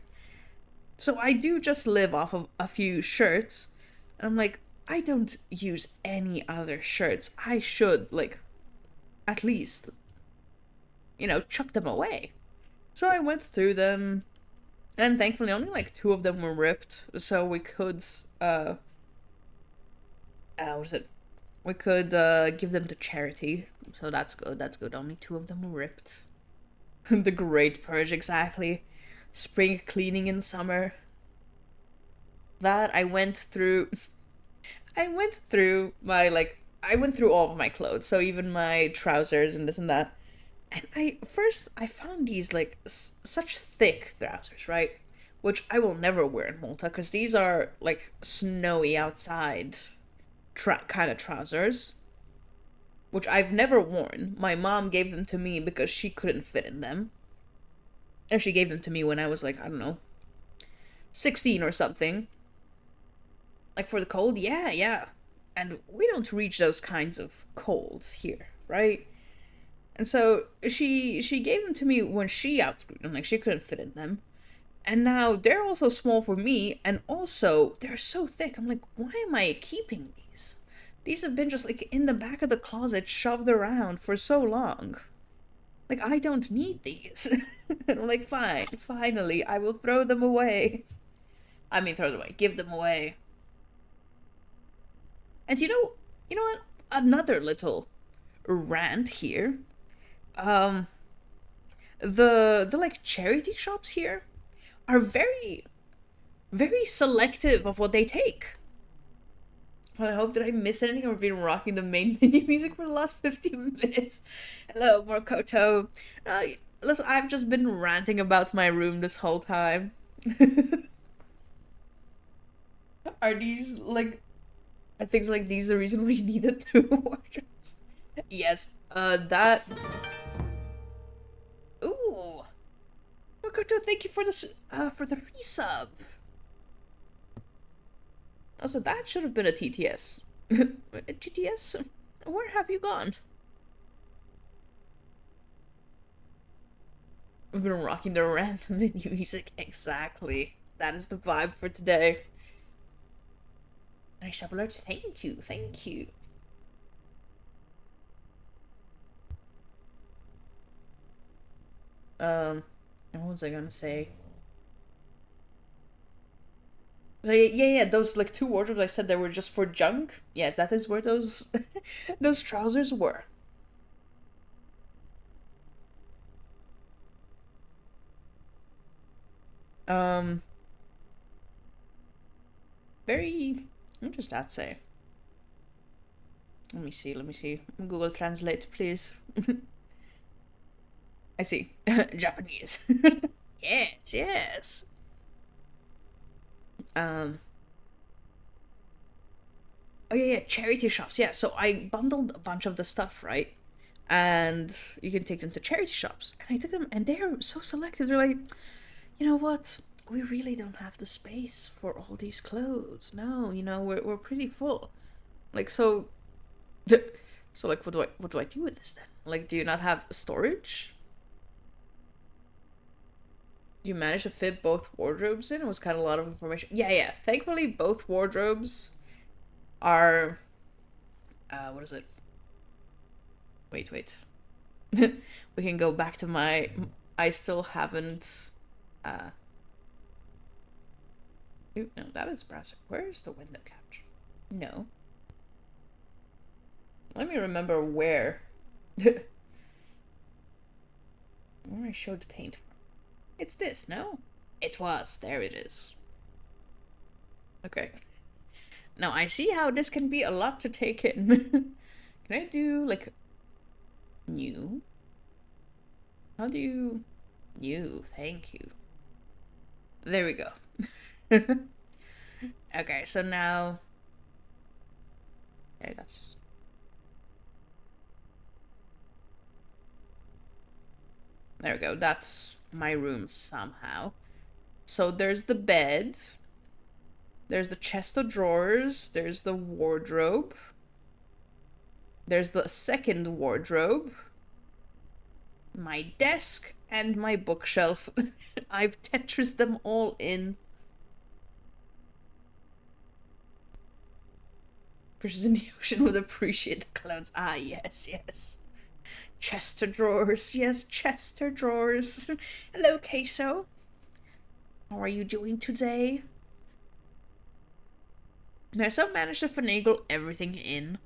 So I do just live off of a few shirts. And I'm like, I don't use any other shirts. I should, like, at least, chuck them away. So I went through them, and thankfully only like 2 of them were ripped. So we could, what is it? We could give them to charity. So that's good. That's good. Only 2 of them were ripped. The great purge, exactly. Spring cleaning in summer. That I went through. I went through my I went through all of my clothes, so even my trousers and this and that. And I found these like such thick trousers, right? Which I will never wear in Malta because these are like snowy outside kind of trousers, which I've never worn. My mom gave them to me because she couldn't fit in them. And she gave them to me when I was like, I don't know, 16 or something. Like for the cold, yeah, yeah. And we don't reach those kinds of colds here, right? And so she gave them to me when she outgrew them, like she couldn't fit in them. And now they're also small for me, and also they're so thick. I'm like, why am I keeping these? These have been just like in the back of the closet, shoved around for so long. Like I don't need these. And I'm like, fine, finally, I will throw them away. I mean, throw them away, give them away. And you know what? Another little rant here. Um, the like charity shops here are very, very selective of what they take. I hope that I miss anything. I've been rocking the main menu music for the last 15 minutes. Hello, Morkoto. Listen, I've just been ranting about my room this whole time. Are these like are things like these the reason why you needed 2 wardrobes? Yes. That. Ooh. Morkoto, thank you for the resub. Also, that should have been a TTS. A TTS? Where have you gone? We've been rocking the random menu music. Exactly. That is the vibe for today. Nice upload. Thank you. Thank you. What was I gonna say? Yeah, those like 2 wardrobes I said they were just for junk. Yes, that is where those those trousers were. Um, very. What does that say? Let me see. Let me see. Google Translate, please. I see. Japanese. Yes, yes. Um. Oh yeah, charity shops. Yeah, so I bundled a bunch of the stuff, right? And you can take them to charity shops. And I took them, and they're so selective. They're like, you know what? We really don't have the space for all these clothes. No, we're pretty full. Like so, so like, what do I do with this then? Like, do you not have storage? Do you manage to fit both wardrobes in? It was kind of a lot of information. Yeah, yeah. Thankfully, both wardrobes are. What is it? Wait. We can go back to my. I still haven't. Ooh, no, that is browser. Where's the window capture? No. Let me remember where. Where I showed the paint. It's this, no? It was. There it is. Okay. Now I see how this can be a lot to take in. Can I do like new? How do you new? Thank you. There we go. Okay, so now okay, that's there we go. That's my room somehow. So there's the bed. There's the chest of drawers. There's the wardrobe. There's the second wardrobe. My desk and my bookshelf. I've Tetris them all in. Fishes in the ocean would appreciate the clouds. Ah, yes, yes. Chester drawers. Yes, Chester drawers. Hello, Queso. How are you doing today? I still managed to finagle everything in.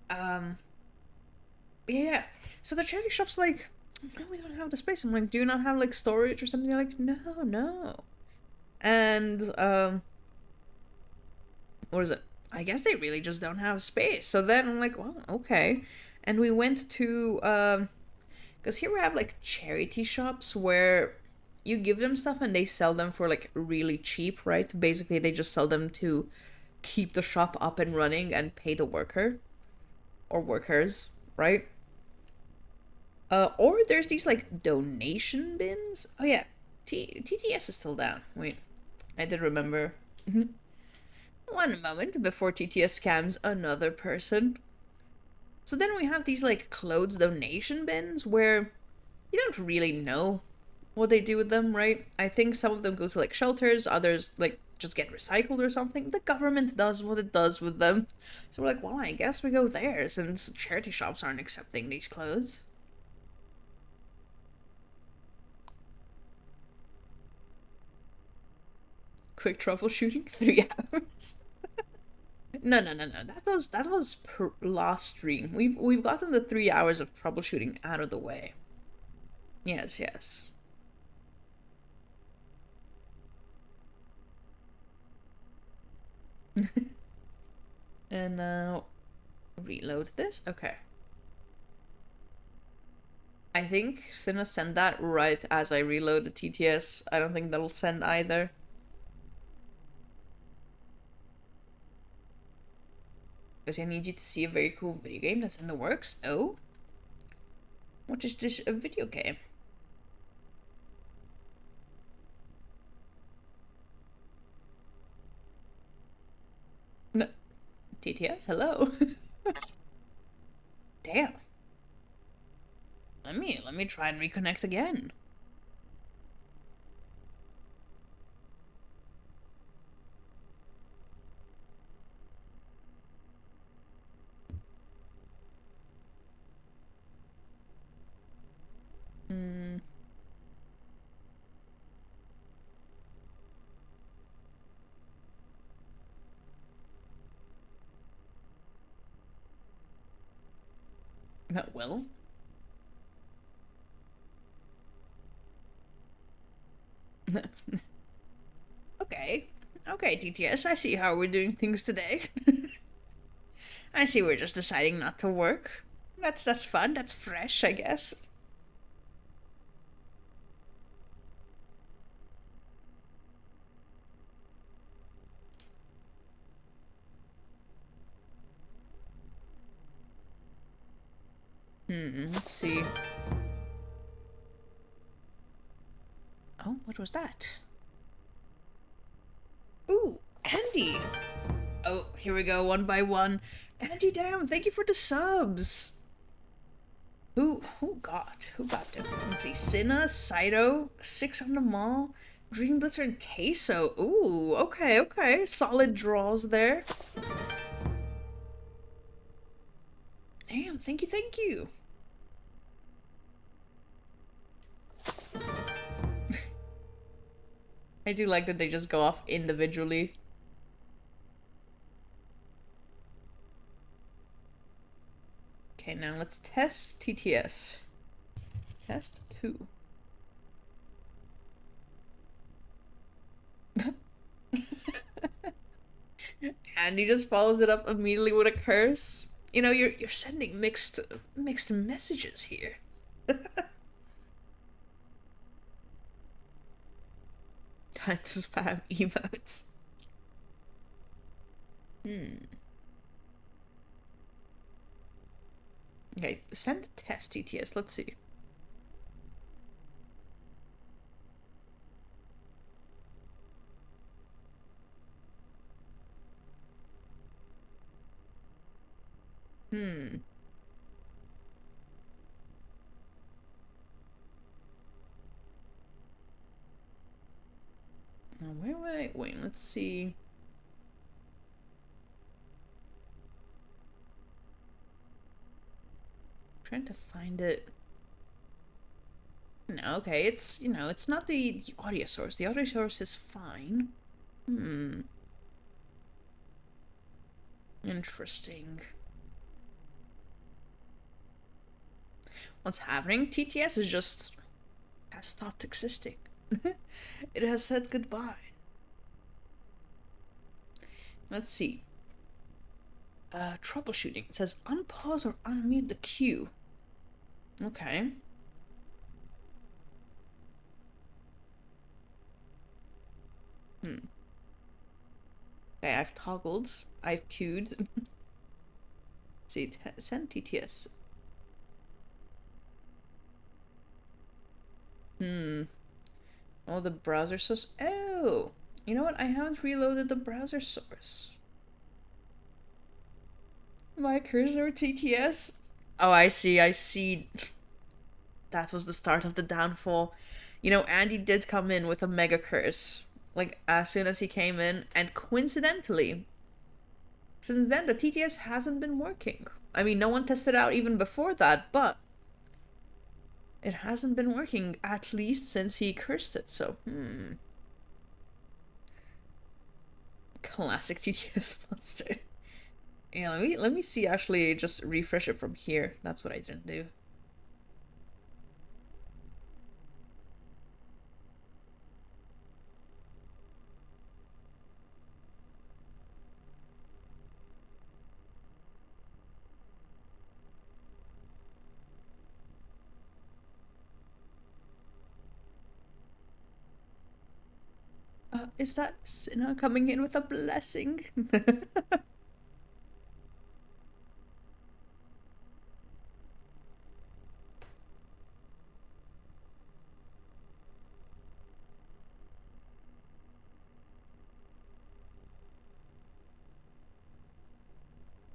Um, yeah. So the charity shop's like, no, we don't have the space. I'm like, do you not have like storage or something? They're like, no, no. And what is it? I guess they really just don't have space. So then I'm like, well, okay. And we went to because here we have like charity shops where you give them stuff and they sell them for like really cheap, right? Basically, they just sell them to keep the shop up and running and pay the worker or workers, right? Or there's these like donation bins. Oh yeah, TTS is still down. Wait, I did remember. One moment before TTS scams another person. So then we have these like clothes donation bins where you don't really know what they do with them, right? I think some of them go to like shelters, others like just get recycled or something. The government does what it does with them. So we're like, well, I guess we go there since charity shops aren't accepting these clothes. Quick troubleshooting, 3 hours. No, no, no, no. That was last stream. We've gotten the 3 hours of troubleshooting out of the way. Yes, yes. And now reload this. Okay. I think Cinna send that right as I reload the TTS. I don't think that'll send either. Because I need you to see a very cool video game that's in the works. Oh? What is this a video game? No. TTS, hello. Damn. Let me try and reconnect again. Hmm. Well. Okay. Okay, TTS, I see how we're doing things today. I see we're just deciding not to work. That's fun, that's fresh, I guess. Let's see. Oh, what was that? Ooh, Andy! Oh, here we go, one by one. Andy, damn, thank you for the subs! Who got? Who got them? Let's see. Cinna, Saito, Six on the Mall, Dream Blitzer, and Queso. Ooh, okay, okay. Solid draws there. Damn, thank you, thank you. I do like that they just go off individually. now let's test TTS. Test 2. And he just follows it up immediately with a curse. You know, you're sending mixed messages here. Time to spam emotes. Okay, send the test TTS. Let's see. Oh, wait, let's see. I'm trying to find it. No, okay, it's, you know, it's not the audio source. The audio source is fine. Interesting. What's happening? TTS is just has stopped existing. It has said goodbye. Let's see. Troubleshooting. It says unpause or unmute the queue. Okay. Okay, I've toggled. I've queued. See, send TTS. Oh, the browser source. Oh, you know what? I haven't reloaded the browser source. My cursor TTS. Oh, I see. That was the start of the downfall. You know, Andy did come in with a mega curse. Like, as soon as he came in, and coincidentally, since then, the TTS hasn't been working. I mean, no one tested out even before that, but it hasn't been working, at least since he cursed it, so, Classic TTS monster. Yeah, let me see, actually, just refresh it from here. That's what I didn't do. Is that Sinner coming in with a blessing?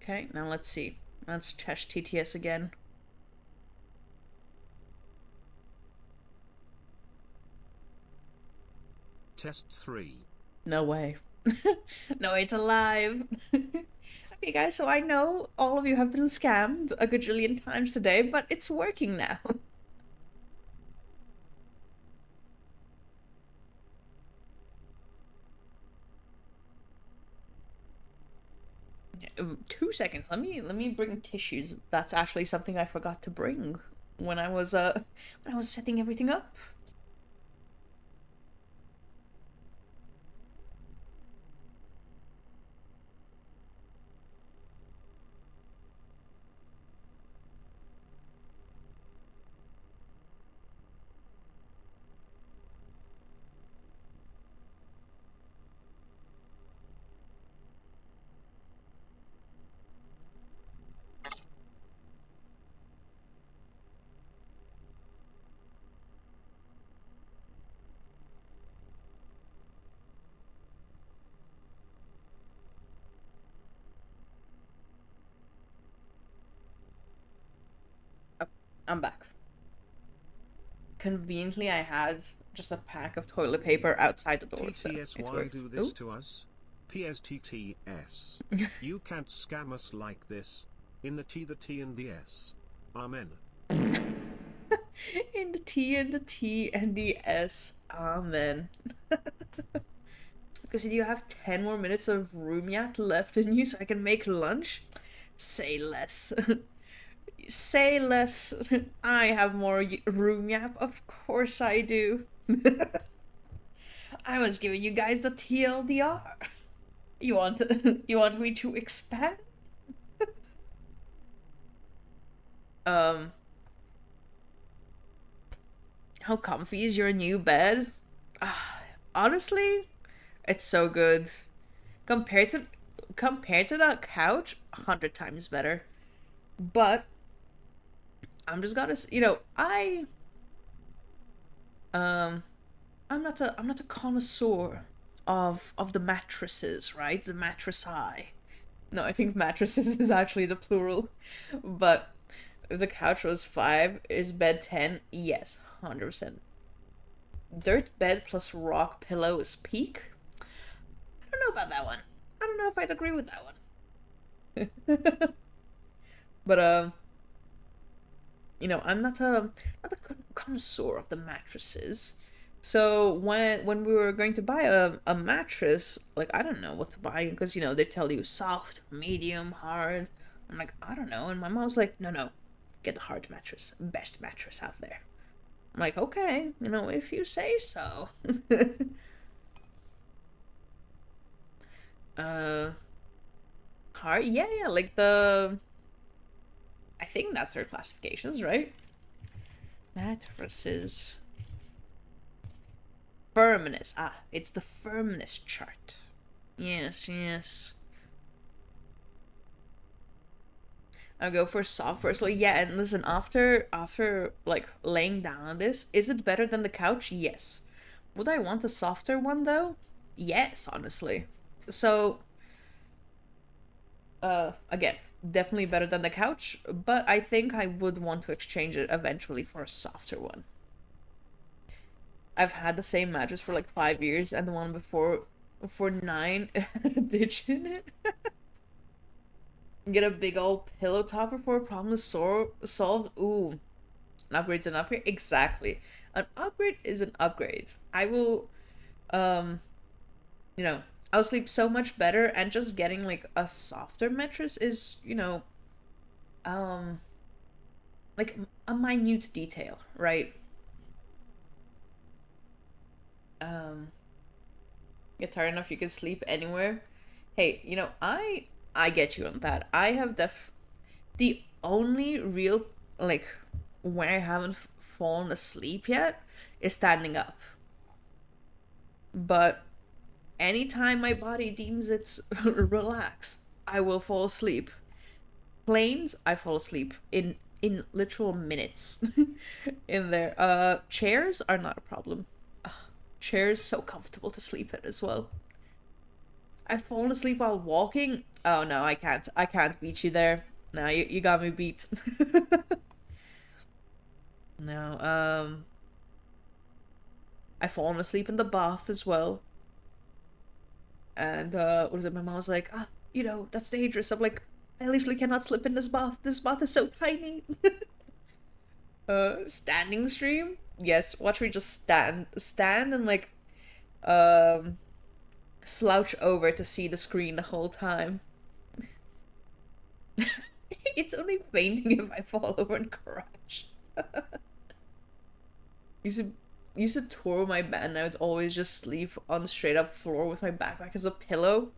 Okay, now let's see. Let's test TTS again. Test 3. No way. No, it's alive. Okay, guys, so I know all of you have been scammed a gajillion times today, but it's working now. Yeah, 2 seconds. Let me bring tissues. That's actually something I forgot to bring when I was setting everything up. Oh, I'm back. Conveniently, I had just a pack of toilet paper outside the door, so TTS, it why worked. do this to us? PSTTS. You can't scam us like this. In the T and the S. Amen. In the T and the T and the S. Amen. Because do you have 10 more minutes of room yet left in you so I can make lunch? Say less. Say less. I have more room yap. Of course I do. I was giving you guys the TLDR. You want you want me to expand? Um, how comfy is your new bed? Honestly, it's so good. Compared to compared to that couch, 100 times better. But I'm just gonna, um, I'm not a connoisseur of the mattresses, right? The mattress eye. No, I think mattresses is actually the plural. But if the couch was 5, is bed 10? Yes, 100%. Dirt bed plus rock pillow is peak? I don't know about that one. I don't know if I'd agree with that one. But I'm not a connoisseur of the mattresses. So when we were going to buy a mattress, like I don't know what to buy because they tell you soft, medium, hard. I'm like, I don't know, and my mom's like, no, no, get the hard mattress, best mattress out there. I'm like, okay, if you say so. uh, hard, yeah, yeah, like I think that's their classifications, right? Mattresses. Firmness. Ah, it's the firmness chart. Yes, yes. I'll go for software. So yeah, and listen, after like laying down on this, is it better than the couch? Yes. Would I want a softer one though? Yes, honestly. So again, definitely better than the couch, but I think I would want to exchange it eventually for a softer one. I've had the same mattress for like 5 years, and the one before for 9 had a ditch in it. Get a big old pillow topper for a problem solved. Ooh, an upgrade's an upgrade. Exactly, an upgrade is an upgrade. I will, um, you know, I'll sleep so much better, and just getting like a softer mattress is, um, like a minute detail, right? Um, get tired enough you can sleep anywhere. Hey, I get you on that. I have the only real like when I haven't fallen asleep yet is standing up. But anytime my body deems it relaxed, I will fall asleep. Planes, I fall asleep in literal minutes in there. Chairs are not a problem. Chairs so comfortable to sleep in as well. I've fallen asleep while walking. Oh no, I can't. I can't beat you there. No, you got me beat. No, I've fallen asleep in the bath as well. And what is it? My mom was like, that's dangerous. I'm like, I literally cannot slip in this bath. This bath is so tiny. Standing stream? Yes, watch me just stand and like um slouch over to see the screen the whole time. It's only fainting if I fall over and crash. Used to used to tour my band and I would always just sleep on the straight up floor with my backpack as a pillow.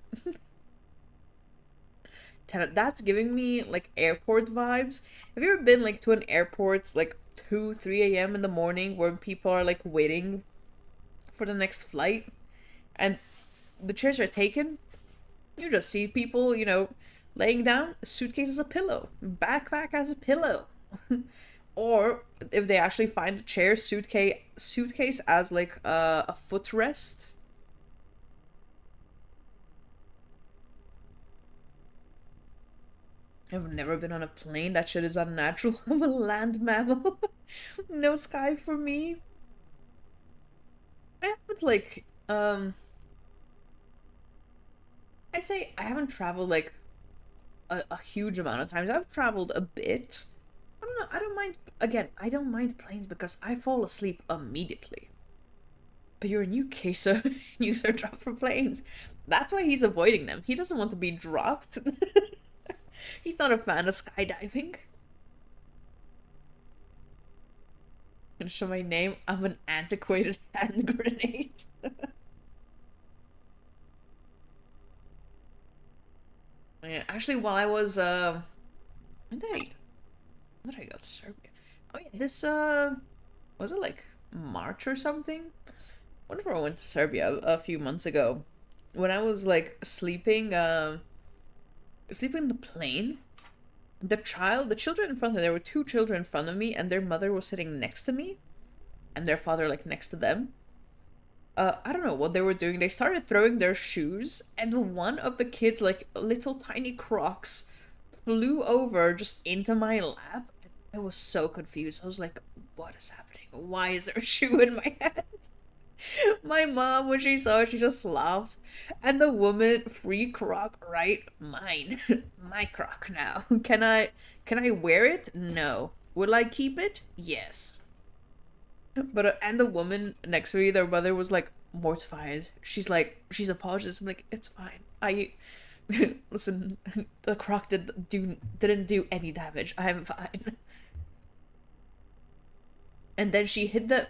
That's giving me like airport vibes. Have you ever been like to an airport like 2, 3 a.m. in the morning where people are like waiting for the next flight and the chairs are taken? You just see people, laying down, suitcase as a pillow, backpack as a pillow. Or if they actually find a chair, suitcase as like a footrest. I've never been on a plane. That shit is unnatural. I'm a land mammal. No sky for me. I haven't like I'd say I haven't traveled like a huge amount of times. I've traveled a bit. I don't know. I don't mind. Again, I don't mind planes because I fall asleep immediately. But you're a new case of user drop for planes. That's why he's avoiding them. He doesn't want to be dropped. He's not a fan of skydiving. Gonna show my name. I'm an antiquated hand grenade. Yeah, actually, while I was when did I go to Serbia? Oh yeah, this was it like March or something? Whenever I went to Serbia a few months ago, when I was like sleeping in the plane, the children in front of me, there were two children in front of me, and their mother was sitting next to me, and their father like next to them. I don't know what they were doing. They started throwing their shoes, and one of the kids, like little tiny Crocs, flew over just into my lap. I was so confused. I was like, what is happening? Why is there a shoe in my hand? My mom, when she saw it, she just laughed. And the woman, free Croc, right? Mine. My Croc now. Can I wear it? No. Will I keep it? Yes. But and the woman next to me, their mother was like mortified. She's apologized. I'm like, it's fine. I listen. The Croc didn't do any damage. I'm fine. And then she hit the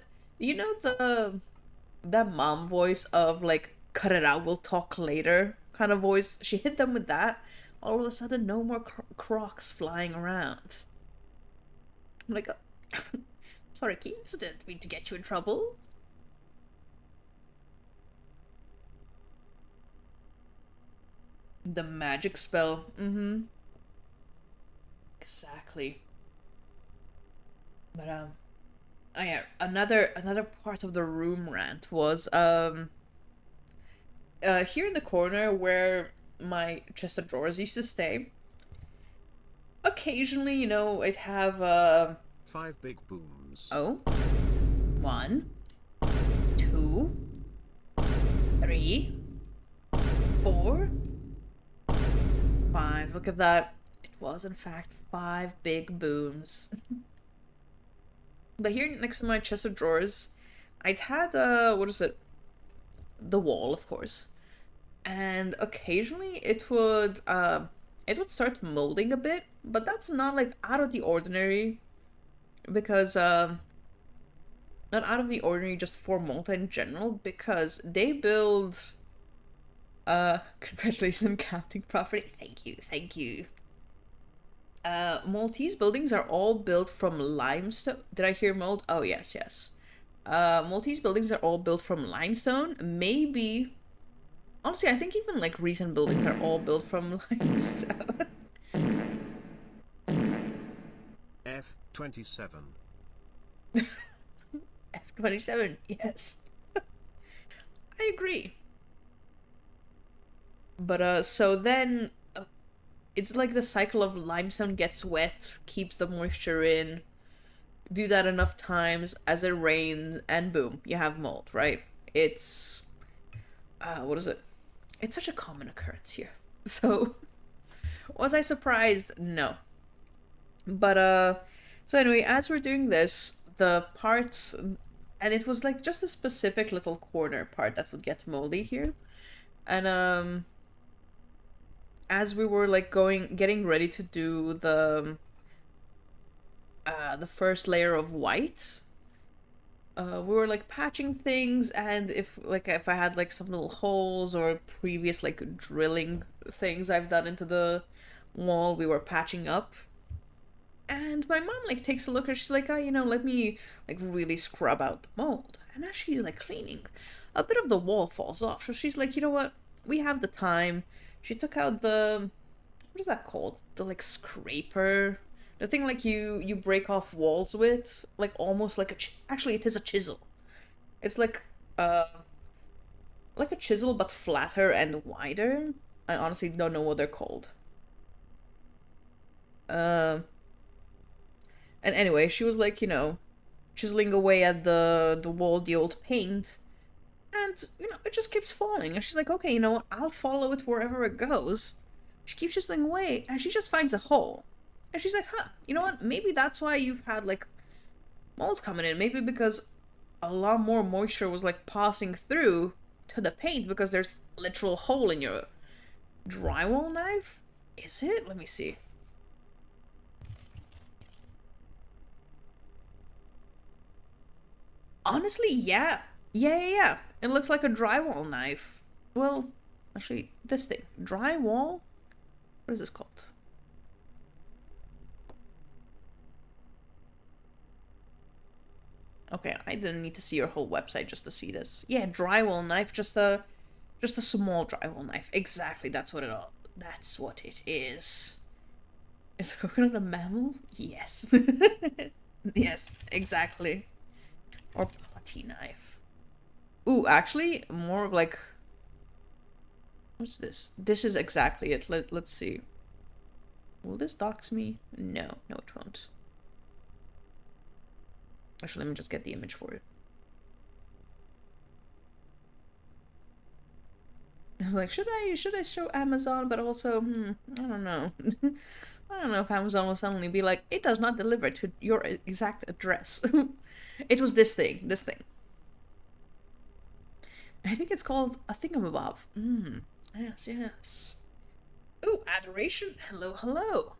that mom voice of like cut it out, we'll talk later kind of voice. She hit them with that. All of a sudden, no more Crocs flying around. I'm like, sorry, kids, didn't mean to get you in trouble. The magic spell. Mm-hmm. Exactly. But oh yeah, another part of the room rant was here in the corner where my chest of drawers used to stay. Occasionally, I'd have 5 big booms. oh, one, two, three, four, five. Look at that. It was in fact five big booms. But here next to my chest of drawers, I'd had what is it? The wall, of course. And occasionally it would start molding a bit, but that's not like out of the ordinary because not out of the ordinary just for Malta in general, because they build congratulations on counting property. Thank you, thank you. Maltese buildings are all built from limestone. Did I hear mold? Oh yes, yes. Maltese buildings are all built from limestone. Maybe, honestly, I think even like recent buildings are all built from limestone. F27. F27, yes. I agree. But so then it's like the cycle of limestone gets wet, keeps the moisture in. Do that enough times as it rains, and boom, you have mold, right? It's what is it? It's such a common occurrence here. So was I surprised? No. But so anyway, as we're doing this, the parts, and it was like just a specific little corner part that would get moldy here. And as we were like getting ready to do the first layer of white, we were like patching things, and if I had like some little holes or previous like drilling things I've done into the wall, we were patching up. And my mom like takes a look and she's like, oh, let me like really scrub out the mold. And as she's like cleaning, a bit of the wall falls off. So she's like, you know what? We have the time. She took out what is that called? The like scraper, the thing like you break off walls with, like almost like actually it is a chisel. It's like a chisel but flatter and wider. I honestly don't know what they're called. Uh, and anyway, she was like, chiseling away at the wall, the old paint, and it just keeps falling. And she's like, okay, I'll follow it wherever it goes. She keeps chiseling away, and she just finds a hole. And she's like, huh, you know what? Maybe that's why you've had like mold coming in. Maybe because a lot more moisture was like passing through to the paint because there's a literal hole in your drywall knife. Is it? Let me see. Honestly, yeah. Yeah. It looks like a drywall knife. Well, actually, this thing. Drywall? What is this called? Okay, I didn't need to see your whole website just to see this. Yeah, drywall knife, just a small drywall knife. Exactly, that's what it is. Is a coconut a mammal? Yes. Yes, exactly. Or putty knife. Ooh, actually, more of like, what's this? This is exactly it. Let's see. Will this dox me? No, it won't. Actually, let me just get the image for it. I was like, should I show Amazon? But also, I don't know. I don't know if Amazon will suddenly be like, it does not deliver to your exact address. It was this thing. I think it's called a thingamabob. Yes. Ooh, adoration. Hello.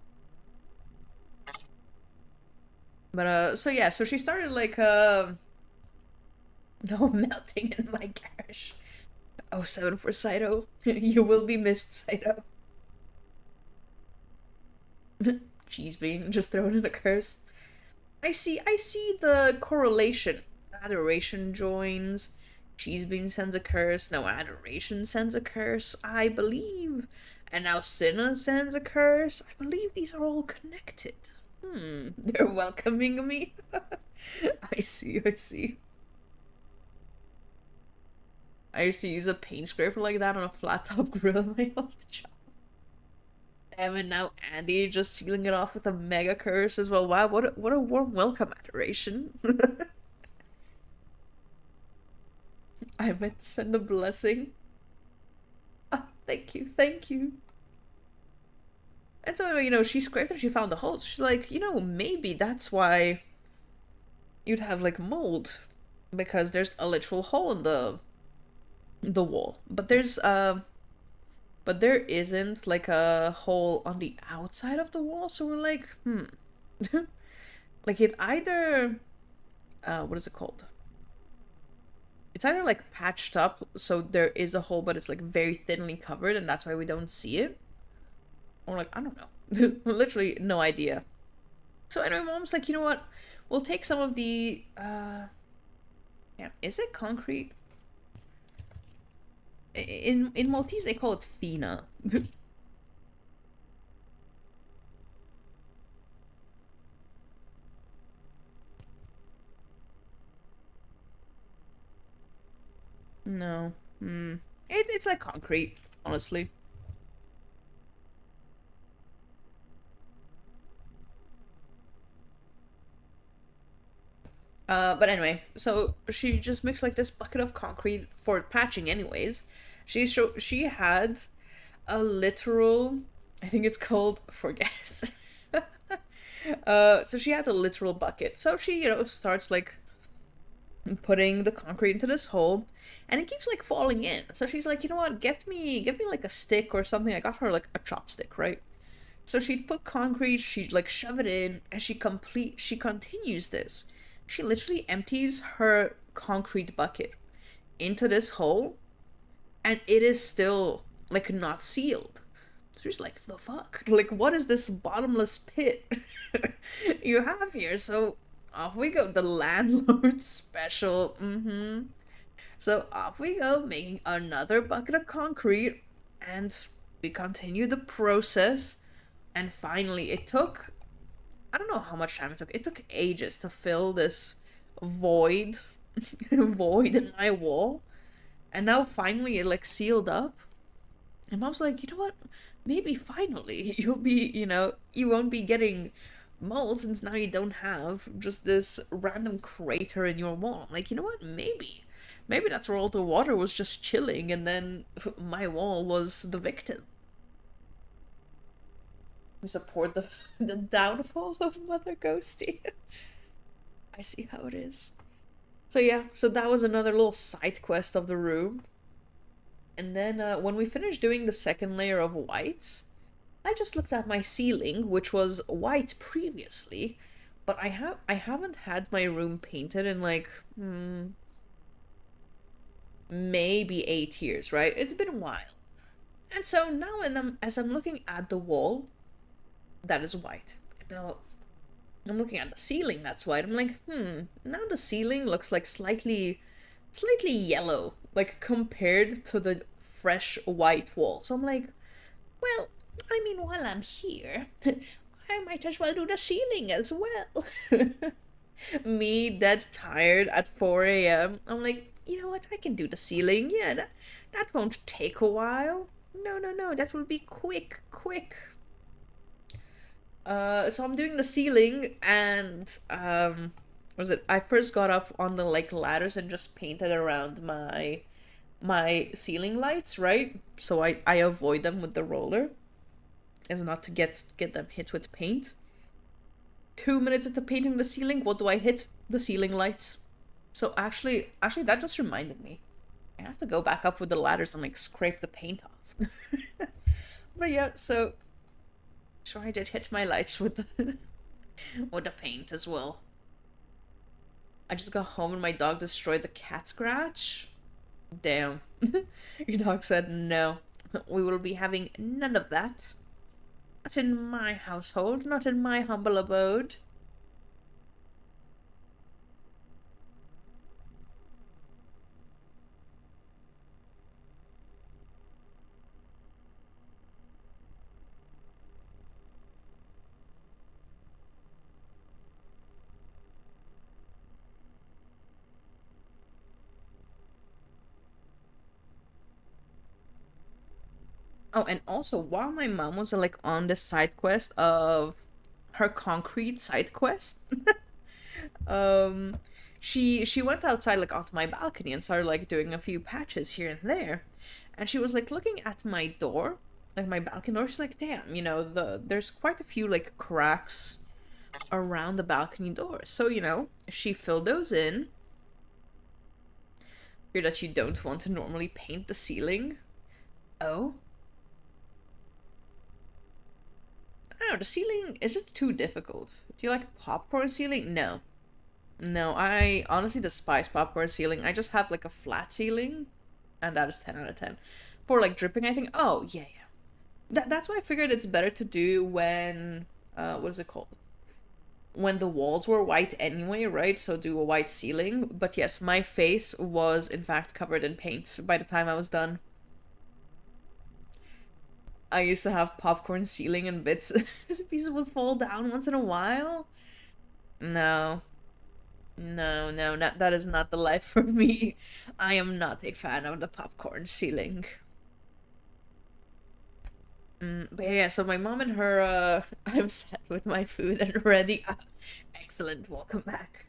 But so yeah, so she started like no melting in my garage. Oh, 7 for Saito. You will be missed, Saito. Cheese bean, just throwing in a curse. I see the correlation. Adoration joins. Cheese bean sends a curse. No, adoration sends a curse, I believe. And now Cinna sends a curse. I believe these are all connected. They're welcoming me. I see. I used to use a paint scraper like that on a flat top grill in my old job. And now Andy just sealing it off with a mega curse as well. Wow, what a warm welcome, adoration. I meant to send a blessing. Ah, thank you. And so, she scraped and she found the holes. She's like, maybe that's why you'd have like mold. Because there's a literal hole in the wall. But there isn't like a hole on the outside of the wall, so we're like, like it either what is it called? It's either like patched up, so there is a hole, but it's like very thinly covered, and that's why we don't see it. Or like, I don't know. Literally no idea. So anyway, mom's like, you know what? We'll take some of the yeah, is it concrete? In Maltese they call it fina. No. It's like concrete, honestly. But anyway, so she just mixed like this bucket of concrete for patching anyways. She had a literal, I think it's called forget. So she had a literal bucket. So she, starts like putting the concrete into this hole and it keeps like falling in. So she's like, you know what, get me like a stick or something. I got her like a chopstick, right? So she'd put concrete, she'd like shove it in, and she continues this. She literally empties her concrete bucket into this hole, and it is still like not sealed. So she's like, the fuck? Like, what is this bottomless pit you have here? So off we go. The landlord special. So off we go, making another bucket of concrete, and we continue the process. And finally, it took, I don't know how much time it took. It took ages to fill this void, void in my wall. And now finally it like sealed up. And mom's like, you know what? Maybe finally you'll be, you won't be getting mold since now you don't have just this random crater in your wall. I'm like, you know what? Maybe that's where all the water was just chilling and then my wall was the victim. We support the downfall of Mother Ghosty. I see how it is. So yeah, so that was another little side quest of the room. And then when we finished doing the second layer of white, I just looked at my ceiling, which was white previously, But I haven't had my room painted in like maybe 8 years, right? It's been a while. And so now, as I'm looking at the wall, that is white. Now I'm looking at the ceiling, that's white. I'm like, now the ceiling looks like slightly yellow, like compared to the fresh white wall. So I'm like, well, I mean, while I'm here, I might as well do the ceiling as well. Me dead tired at 4 a.m. I'm like, you know what? I can do the ceiling. Yeah, that won't take a while. No, no, no. That will be quick, quick. So I'm doing the ceiling, and was it? I first got up on the like ladders and just painted around my ceiling lights, right? So I avoid them with the roller, as not to get them hit with paint. 2 minutes into painting the ceiling, what do I hit? The ceiling lights. So actually, that just reminded me. I have to go back up with the ladders and like scrape the paint off. But yeah, so I did hit my lights with the with the paint as well. I just got home and my dog destroyed the cat scratch. Damn. Your dog said no. We will be having none of that. Not in my household, not in my humble abode. Oh, and also while my mom was like on this side quest of her concrete side quest, um she went outside like onto my balcony and started like doing a few patches here and there. And she was like looking at my door, like my balcony door. She's like, damn, there's quite a few like cracks around the balcony door. So, she filled those in. Hear that you don't want to normally paint the ceiling. Oh? I don't know, the ceiling, is it too difficult? Do you like popcorn ceiling? No. No, I honestly despise popcorn ceiling. I just have like a flat ceiling, and that is 10 out of 10. For like dripping, I think, oh, yeah, yeah. That's why I figured it's better to do when, what is it called? When the walls were white anyway, right? So do a white ceiling. But yes, my face was in fact covered in paint by the time I was done. I used to have popcorn ceiling and bits. Pieces would fall down once in a while. No, no, no, not, that is not the life for me. I am not a fan of the popcorn ceiling. But yeah, so my mom and her, I'm set with my food and ready. Excellent, welcome back.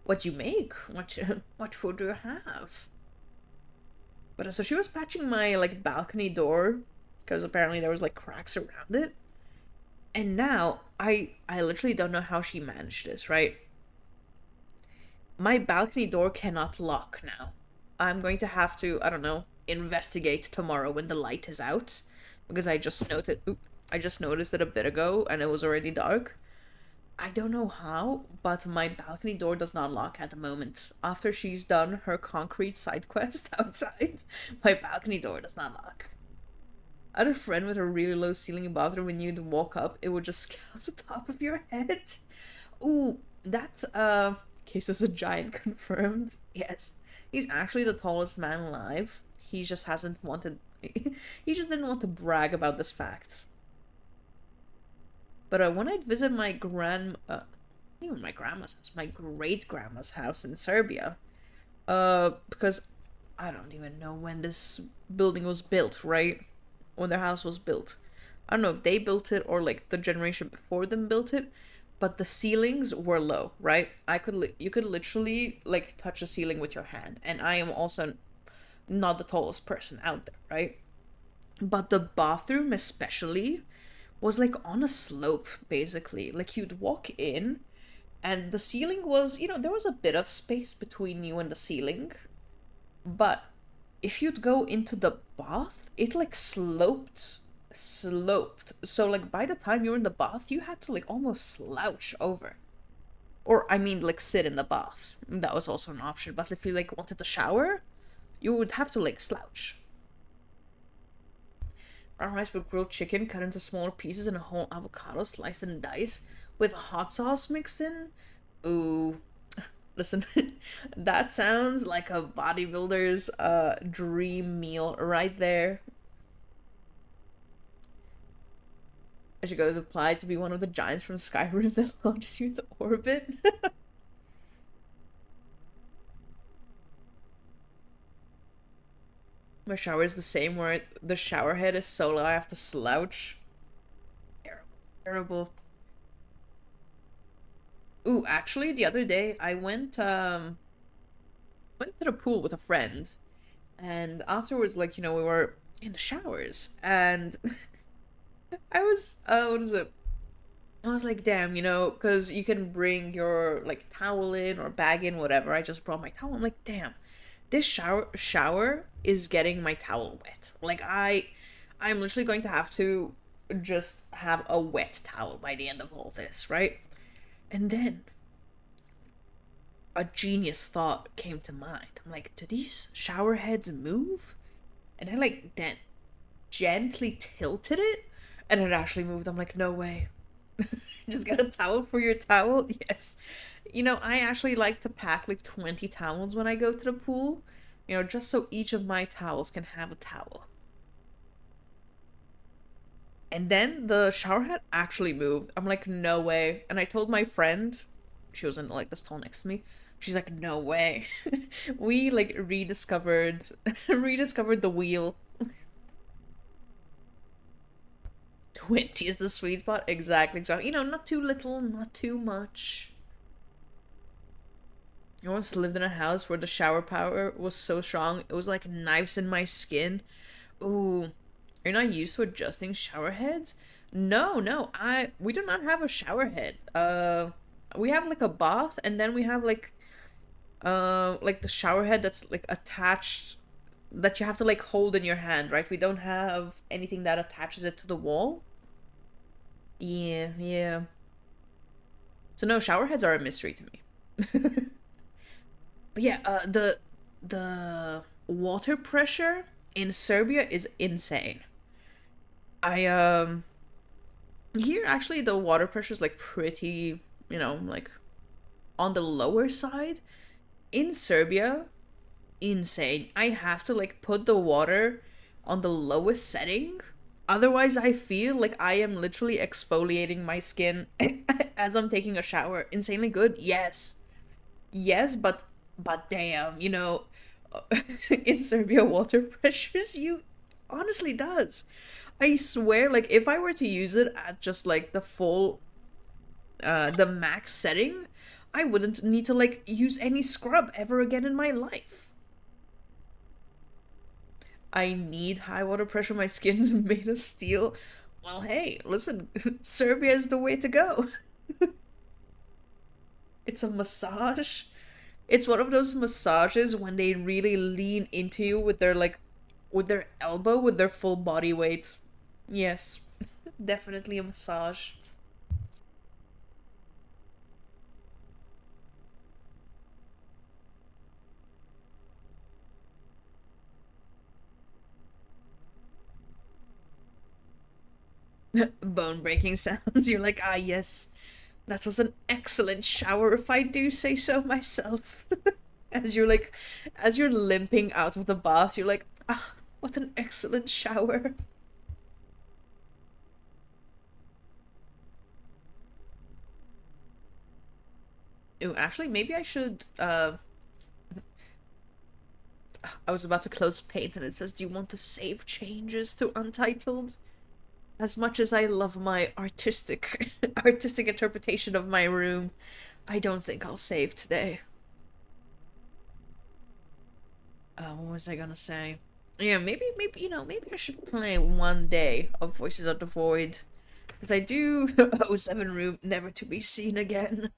What you make? What food do you have? But so she was patching my like balcony door because apparently there was like cracks around it. And now I literally don't know how she managed this, right? My balcony door cannot lock now. I'm going to have to, I don't know, investigate tomorrow when the light is out because I just noticed it a bit ago and it was already dark. I don't know how, but my balcony door does not lock at the moment. After she's done her concrete side quest outside, my balcony door does not lock. I had a friend with a really low ceiling bathroom. When you'd walk up, it would just scalp the top of your head. Ooh, that's case was a giant confirmed. Yes. He's actually the tallest man alive. He just hasn't wanted he just didn't want to brag about this fact. But when I'd visit my even my grandma's house, my great grandma's house in Serbia, because I don't even know when this building was built, right? When their house was built. I don't know if they built it or like the generation before them built it, but the ceilings were low, right? You could literally like touch the ceiling with your hand, and I am also not the tallest person out there, right? But the bathroom especially was like on a slope basically. Like you'd walk in and the ceiling was, there was a bit of space between you and the ceiling, but if you'd go into the bath, it like sloped. So like by the time you were in the bath, you had to like almost slouch over. Or, I mean, like, sit in the bath. That was also an option. But if you, like, wanted to shower, you would have to, like, slouch. Brown rice with grilled chicken cut into smaller pieces and a whole avocado sliced and diced with hot sauce mixed in. Ooh. Listen, that sounds like a bodybuilder's dream meal right there. I should go to apply to be one of the giants from Skyrim that launches you into orbit. My shower is the same where the shower head is so low I have to slouch. Terrible. Terrible. Ooh, actually the other day I went to the pool with a friend, and afterwards, like, we were in the showers, and I was what is it? I was like, damn, because you can bring your like towel in or bag in, whatever. I just brought my towel. I'm like, damn, this shower is getting my towel wet. Like I'm literally going to have to just have a wet towel by the end of all this, right? And then a genius thought came to mind. I'm like, do these shower heads move? And I like then gently tilted it, and it actually moved. I'm like, no way. Just get a towel for your towel. Yes. I actually like to pack like 20 towels when I go to the pool, just so each of my towels can have a towel. And then the shower head actually moved. I'm like, no way. And I told my friend, she was in like the stall next to me. She's like, no way. We like rediscovered the wheel. 20 is the sweet spot. Exactly, exactly. Not too little, not too much. I once lived in a house where the shower power was so strong, it was like knives in my skin. Ooh. You're not used to adjusting shower heads? No, no. We do not have a shower head. We have like a bath, and then we have like the shower head that's like attached, that you have to like hold in your hand, right? We don't have anything that attaches it to the wall. Yeah, yeah. So no, shower heads are a mystery to me. But yeah, the water pressure in Serbia is insane. I Here actually the water pressure is like pretty, like on the lower side. In Serbia, insane. I have to like put the water on the lowest setting. Otherwise, I feel like I am literally exfoliating my skin as I'm taking a shower. Insanely good, yes. Yes, but damn, in Serbia water pressures you honestly does. I swear, like if I were to use it at just like the max setting, I wouldn't need to like use any scrub ever again in my life. I need high water pressure. My skin's made of steel. Well, hey, listen, Serbia is the way to go. It's a massage. It's one of those massages when they really lean into you with their with their elbow, with their full body weight. Yes, definitely a massage. Bone breaking sounds. You're like, ah, yes, that was an excellent shower, if I do say so myself. as you're like, as you're limping out of the bath, you're like, ah, what an excellent shower. Ooh, actually, maybe I should. I was about to close Paint, and it says, "Do you want to save changes to Untitled?" As much as I love my artistic artistic interpretation of my room, I don't think I'll save today. What was I gonna say? Yeah, maybe maybe I should play one day of Voices of the Void, because I do oh 07 room never to be seen again.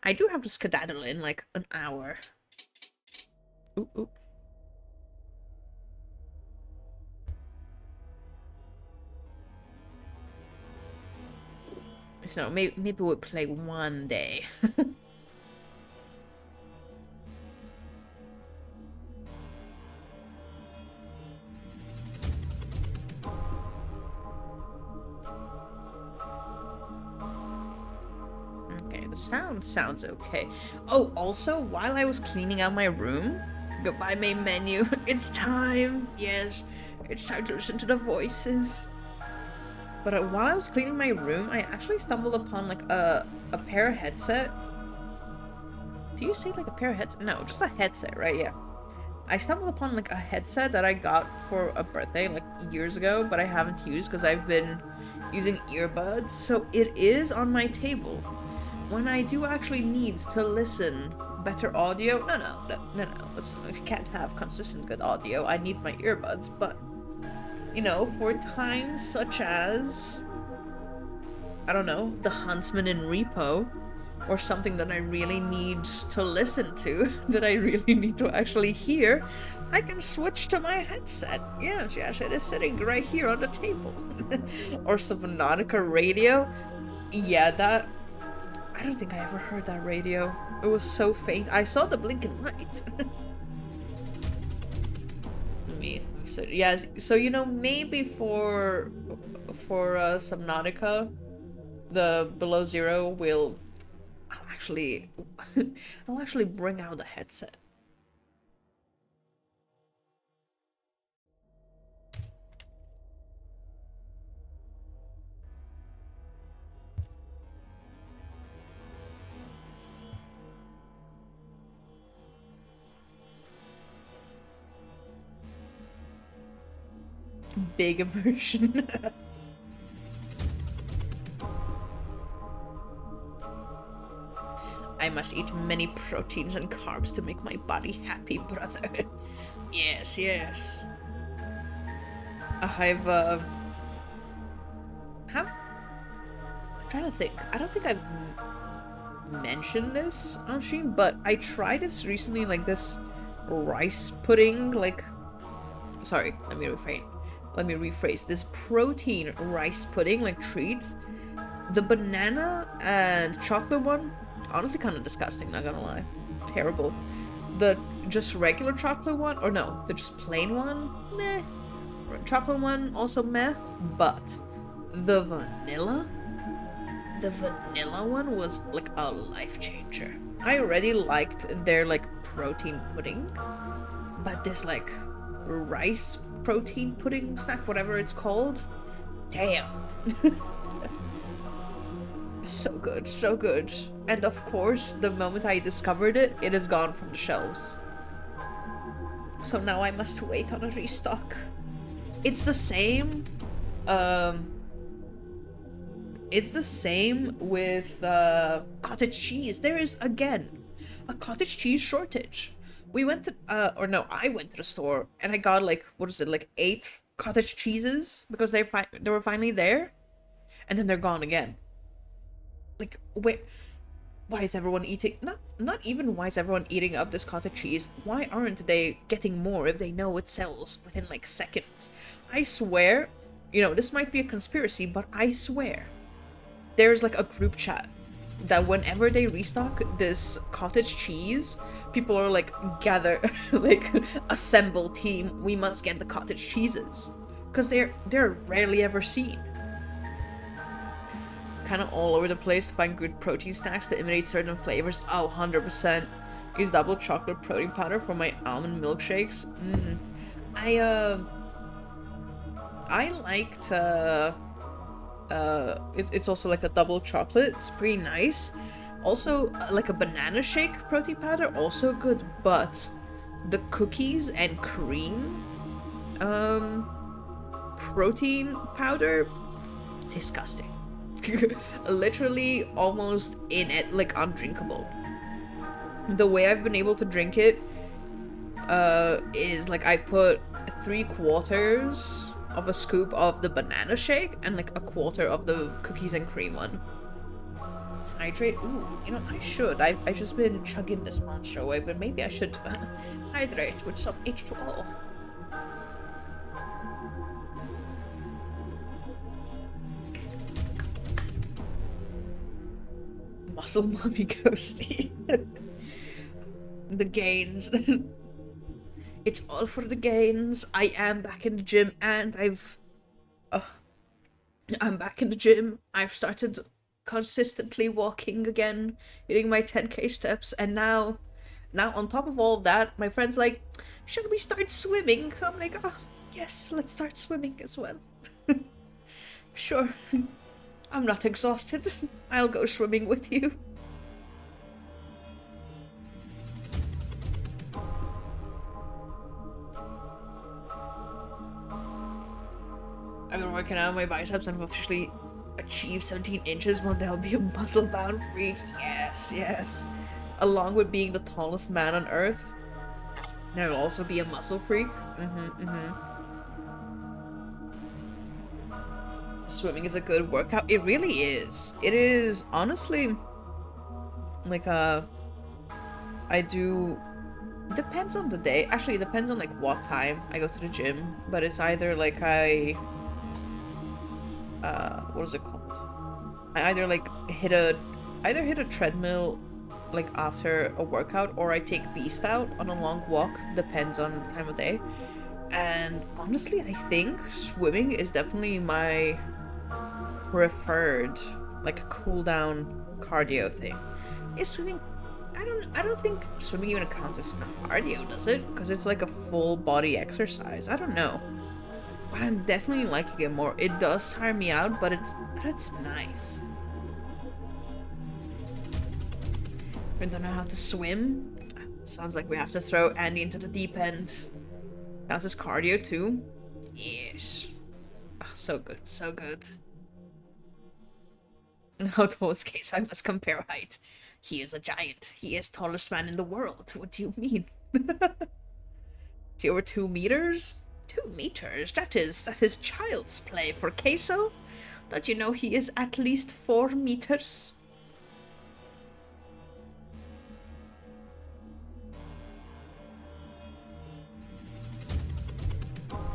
I do have to skedaddle in like an hour. Ooh, ooh. So maybe we'll play one day. sounds okay. Oh, also, while I was cleaning out my room, goodbye main menu, it's time. Yes, it's time to listen to the voices. But while I was cleaning my room, I actually stumbled upon like a pair of headset. Do you say like a pair of headset? No, just a headset, right? Yeah. I stumbled upon like a headset that I got for a birthday like years ago, but I haven't used because I've been using earbuds. So it is on my table. When I do actually need to listen better audio, no. Listen, I can't have consistent good audio. I need my earbuds, but you know, for times such as, I don't know, The Huntsman in Repo, or something that I really need to listen to, that I really need to actually hear, I can switch to my headset. Yes, it is sitting right here on the table. Or Subnautica radio. Yeah, that... I don't think I ever heard that radio. It was so faint. I saw the blinking light. So yeah, so you know, maybe for Subnautica, the Below Zero will actually I'll actually bring out the headset. Big immersion. I must eat many proteins and carbs to make my body happy, brother. Yes. I've I'm trying to think. I don't think I've mentioned this on stream, but I tried this recently, like this rice pudding, like... Sorry, let me rephrase. This protein rice pudding, like treats. The banana and chocolate one, honestly kind of disgusting, not gonna lie. Terrible. The just regular chocolate one, or no, the just plain one, meh. Chocolate one, also meh. But the vanilla one was like a life changer. I already liked their like protein pudding, but this like rice protein pudding snack, whatever it's called, damn. So good. And of course, the moment I discovered it, it is gone from the shelves. So now I must wait on a restock. It's the same, with cottage cheese. There is again a cottage cheese shortage. We went to I went to the store and I got like, what is it, like 8 cottage cheeses because they were finally there, and then they're gone again. Like, wait, why is everyone eating? Not even why is everyone eating up this cottage cheese? Why aren't they getting more if they know it sells within like seconds? I swear, you know, this might be a conspiracy, but I swear there's like a group chat that whenever they restock this cottage cheese, people are like, gather, like, assemble team, we must get the cottage cheeses. Because they're rarely ever seen. Kind of all over the place to find good protein snacks to imitate certain flavors. Oh, 100%. Use double chocolate protein powder for my almond milkshakes. I liked, it's also like a double chocolate. It's pretty nice. Also, like a banana shake protein powder, also good, but the cookies and cream, protein powder, disgusting. Literally almost like undrinkable. The way I've been able to drink it, is like I put 3/4 of a scoop of the banana shake and like 1/4 of the cookies and cream one. Hydrate. Ooh, you know, I should. I've just been chugging this monster away, but maybe I should hydrate with some H2O. Muscle mommy ghosty. The gains. It's all for the gains. I am back in the gym, and I'm back in the gym. I've started consistently walking again, hitting my 10k steps, and now on top of all of that, my friend's like, should we start swimming? I'm like, oh, yes, let's start swimming as well. Sure. I'm not exhausted. I'll go swimming with you. I've been working out on my biceps and I've officially achieved 17 inches. One day I'll be a muscle-bound freak. Yes, yes. Along with being the tallest man on Earth, and I'll also be a muscle freak. Swimming is a good workout. It really is. It is, honestly, like, I do... Depends on the day. Actually, it depends on, like, what time I go to the gym. But it's either, like, what is it called? I either like hit a treadmill like after a workout, or I take Beast out on a long walk, depends on the time of day. And honestly, I think swimming is definitely my preferred like cool down cardio thing. Is swimming I don't think swimming even counts as cardio, does it? Because it's like a full body exercise. I don't know. But I'm definitely liking it more. It does tire me out, but it's nice. We don't know how to swim. Sounds like we have to throw Andy into the deep end. Counts as cardio too. Yes. Oh, so good, so good. How tall is Case? I must compare height. He is a giant. He is tallest man in the world. What do you mean? Is he over 2 meters? 2 meters? That is child's play for Queso. Don't you know he is at least 4 meters?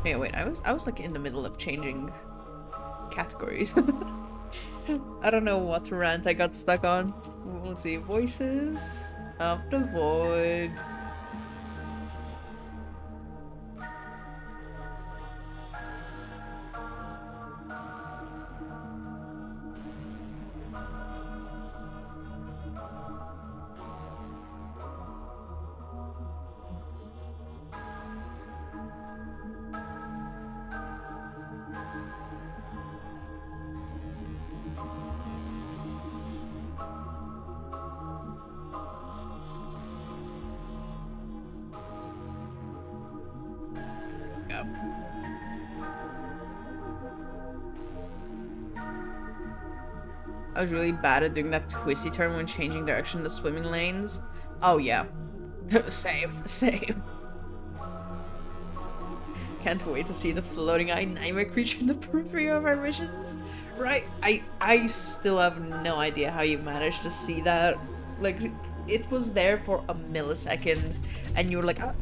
Yeah, wait, I was like in the middle of changing categories. I don't know what rant I got stuck on. Let's see, voices of the void. I was really bad at doing that twisty turn when changing direction in the swimming lanes. Oh yeah. Same. Can't wait to see the floating eye nightmare creature in the periphery of our visions. Right? I still have no idea how you managed to see that. Like, it was there for a millisecond, and you were like, ah,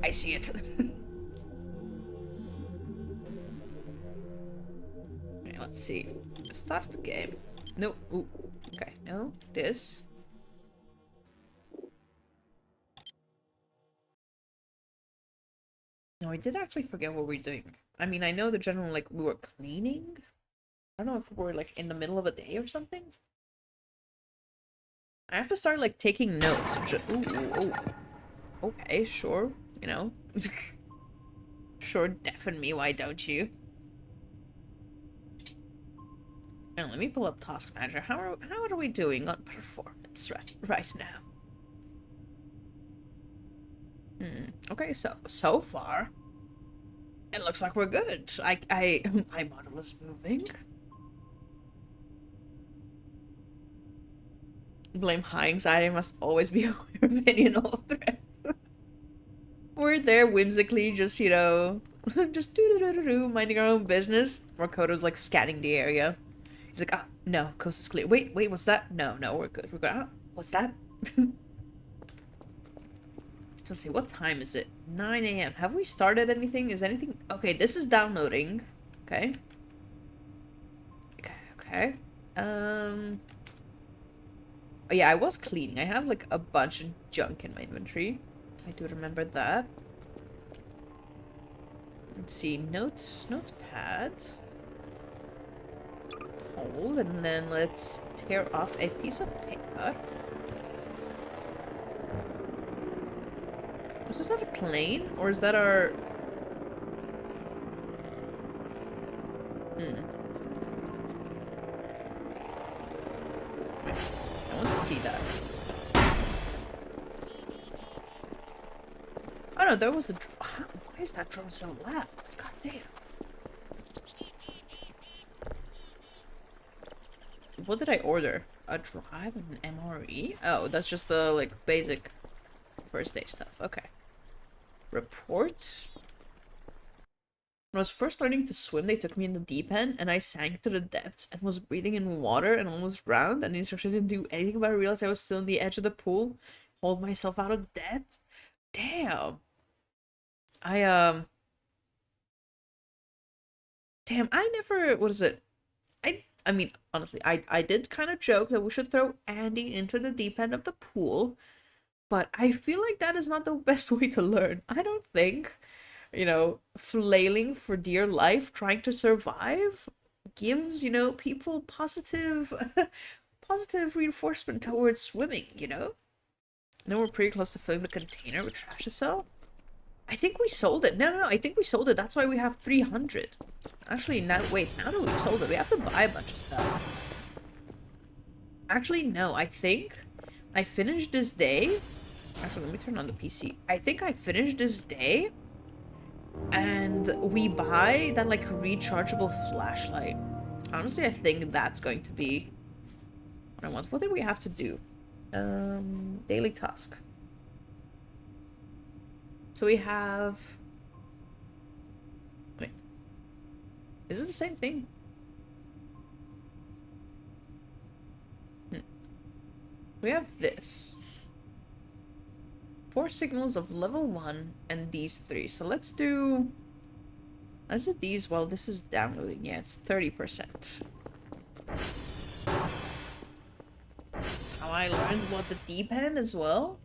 I see it. Okay, let's see. Start the game. No. Ooh. Okay. No. This. No, I did actually forget what we're doing. I mean, I know the general, like, we were cleaning. I don't know if we're, like, in the middle of a day or something. I have to start, like, taking notes. Ooh. Okay, sure. You know. Sure, deafen me, why don't you? Now, let me pull up Task Manager. How are we doing on performance right now? Okay, so far, it looks like we're good. My model is moving. Blame high anxiety must always be aware of any and all threats. We're there whimsically, just, you know, just do minding our own business. Makoto's like scanning the area. He's like, ah, no, coast is clear. Wait, what's that? No, we're good. Ah, what's that? Let's see, what time is it? 9 a.m. Have we started anything? Is anything... Okay, this is downloading. Okay. Okay. Oh, yeah, I was cleaning. I have, like, a bunch of junk in my inventory. I do remember that. Let's see, notepad. hole, and then let's tear off a piece of paper. So is that a plane, or is that our... I want to see that. Oh no, there was the... Why is that drone so loud? God damn. What did I order? A drive and an MRE? Oh, that's just the, like, basic first day stuff. Okay. Report. When I was first learning to swim, they took me in the deep end, and I sank to the depths and was breathing in water and almost drowned, and the instructor didn't do anything about it. I realized I was still on the edge of the pool. Hold myself out of debt? Damn. Damn, I never... What is it? I mean, honestly, I did kind of joke that we should throw Andy into the deep end of the pool, but I feel like that is not the best way to learn. I don't think, you know, flailing for dear life, trying to survive, gives, you know, people positive, positive reinforcement towards swimming, you know? And then we're pretty close to filling the container with trash to sell. I think we sold it. No, I think we sold it. That's why we have 300. Actually, now, wait, now that we've sold it, we have to buy a bunch of stuff. Actually, no, I think I finished this day. Actually, let me turn on the PC. I think I finished this day, and we buy that, like, rechargeable flashlight. Honestly, I think that's going to be what I want. What did we have to do? Daily task. So we have... Wait. Is it the same thing? We have this. 4 signals of level 1 and these 3. So let's do these while this is downloading. Yeah, it's 30%. That's how I learned about the D-pen as well.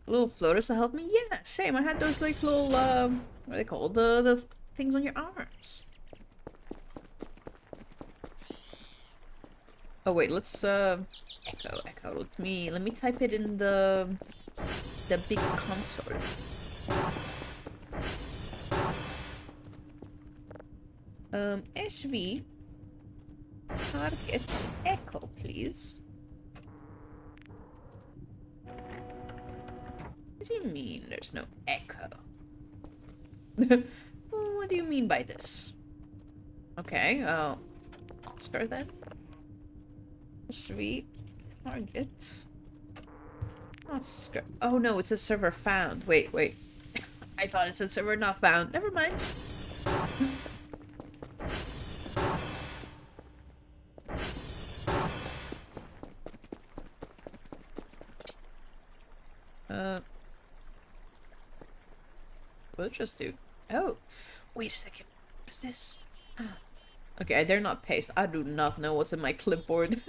Little floaters to help me? Yeah, same. I had those like little, what are they called? The things on your arms. Oh wait, let's, echo. Let me type it in the big console. SV. Target echo, please. What do you mean there's no echo? What do you mean by this? Okay, Oscar then. Sweet. Target. Oscar. Oh no, it says server found. Wait. I thought it said server not found. Never mind. What did it just do? Oh, wait a second. What's this? Okay, I dare not paste. I do not know what's in my clipboard.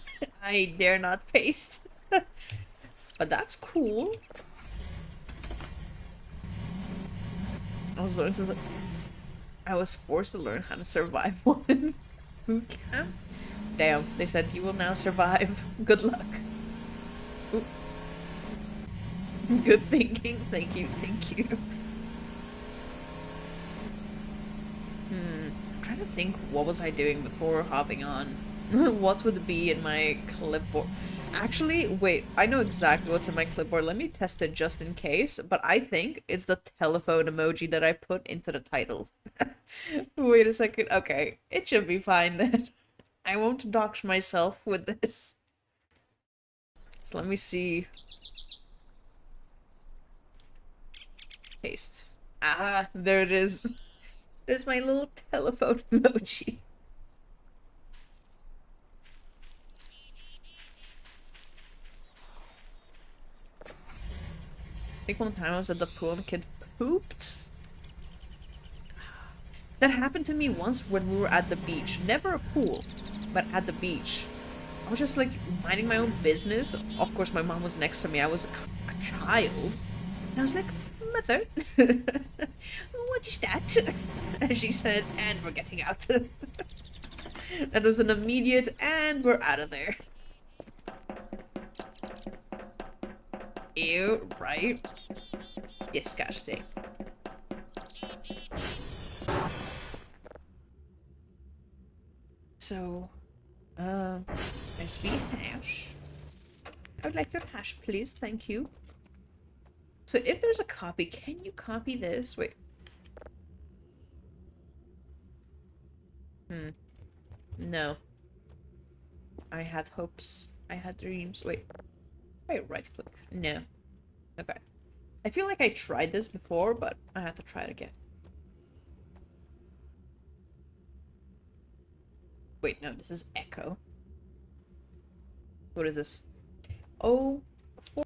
I dare not paste. But that's cool. I was forced to learn how to survive one boot camp. Damn, they said you will now survive. Good luck. Ooh. Good thinking. Thank you. I'm trying to think, what was I doing before hopping on? What would be in my clipboard? Actually, wait, I know exactly what's in my clipboard. Let me test it just in case, but I think it's the telephone emoji that I put into the title. Wait a second. Okay, it should be fine then. I won't dox myself with this. So let me see. Paste. Ah, there it is. There's my little telephone emoji. I think one time I was at the pool and a kid pooped. That happened to me once when we were at the beach. Never a pool, but at the beach. I was just like minding my own business. Of course, my mom was next to me. I was a child. And I was like, Mother, what is that? And she said, and we're getting out. That was an immediate, and we're out of there. Ew, right? Disgusting. So, SV hash. I would like your hash, please. Thank you. So if there's a copy, can you copy this? Wait. No. I had hopes. I had dreams. Wait. Wait, right click. No. Okay. I feel like I tried this before, but I have to try it again. Wait, no, this is echo. What is this? Oh, oh,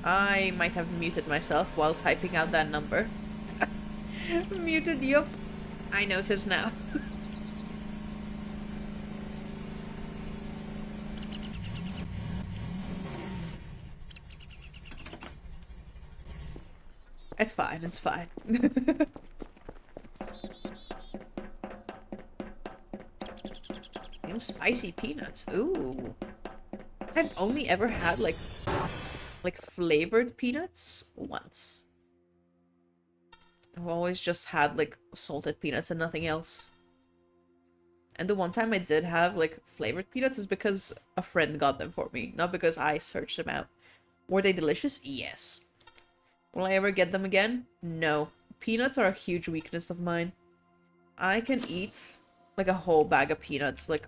I might have muted myself while typing out that number. Muted, yup. I notice now. It's fine, it's fine. Spicy peanuts. Ooh. I've only ever had like flavored peanuts once. I've always just had like salted peanuts and nothing else. And the one time I did have like flavored peanuts is because a friend got them for me, not because I searched them out. Were they delicious? Yes. Will I ever get them again? No. Peanuts are a huge weakness of mine. I can eat like a whole bag of peanuts like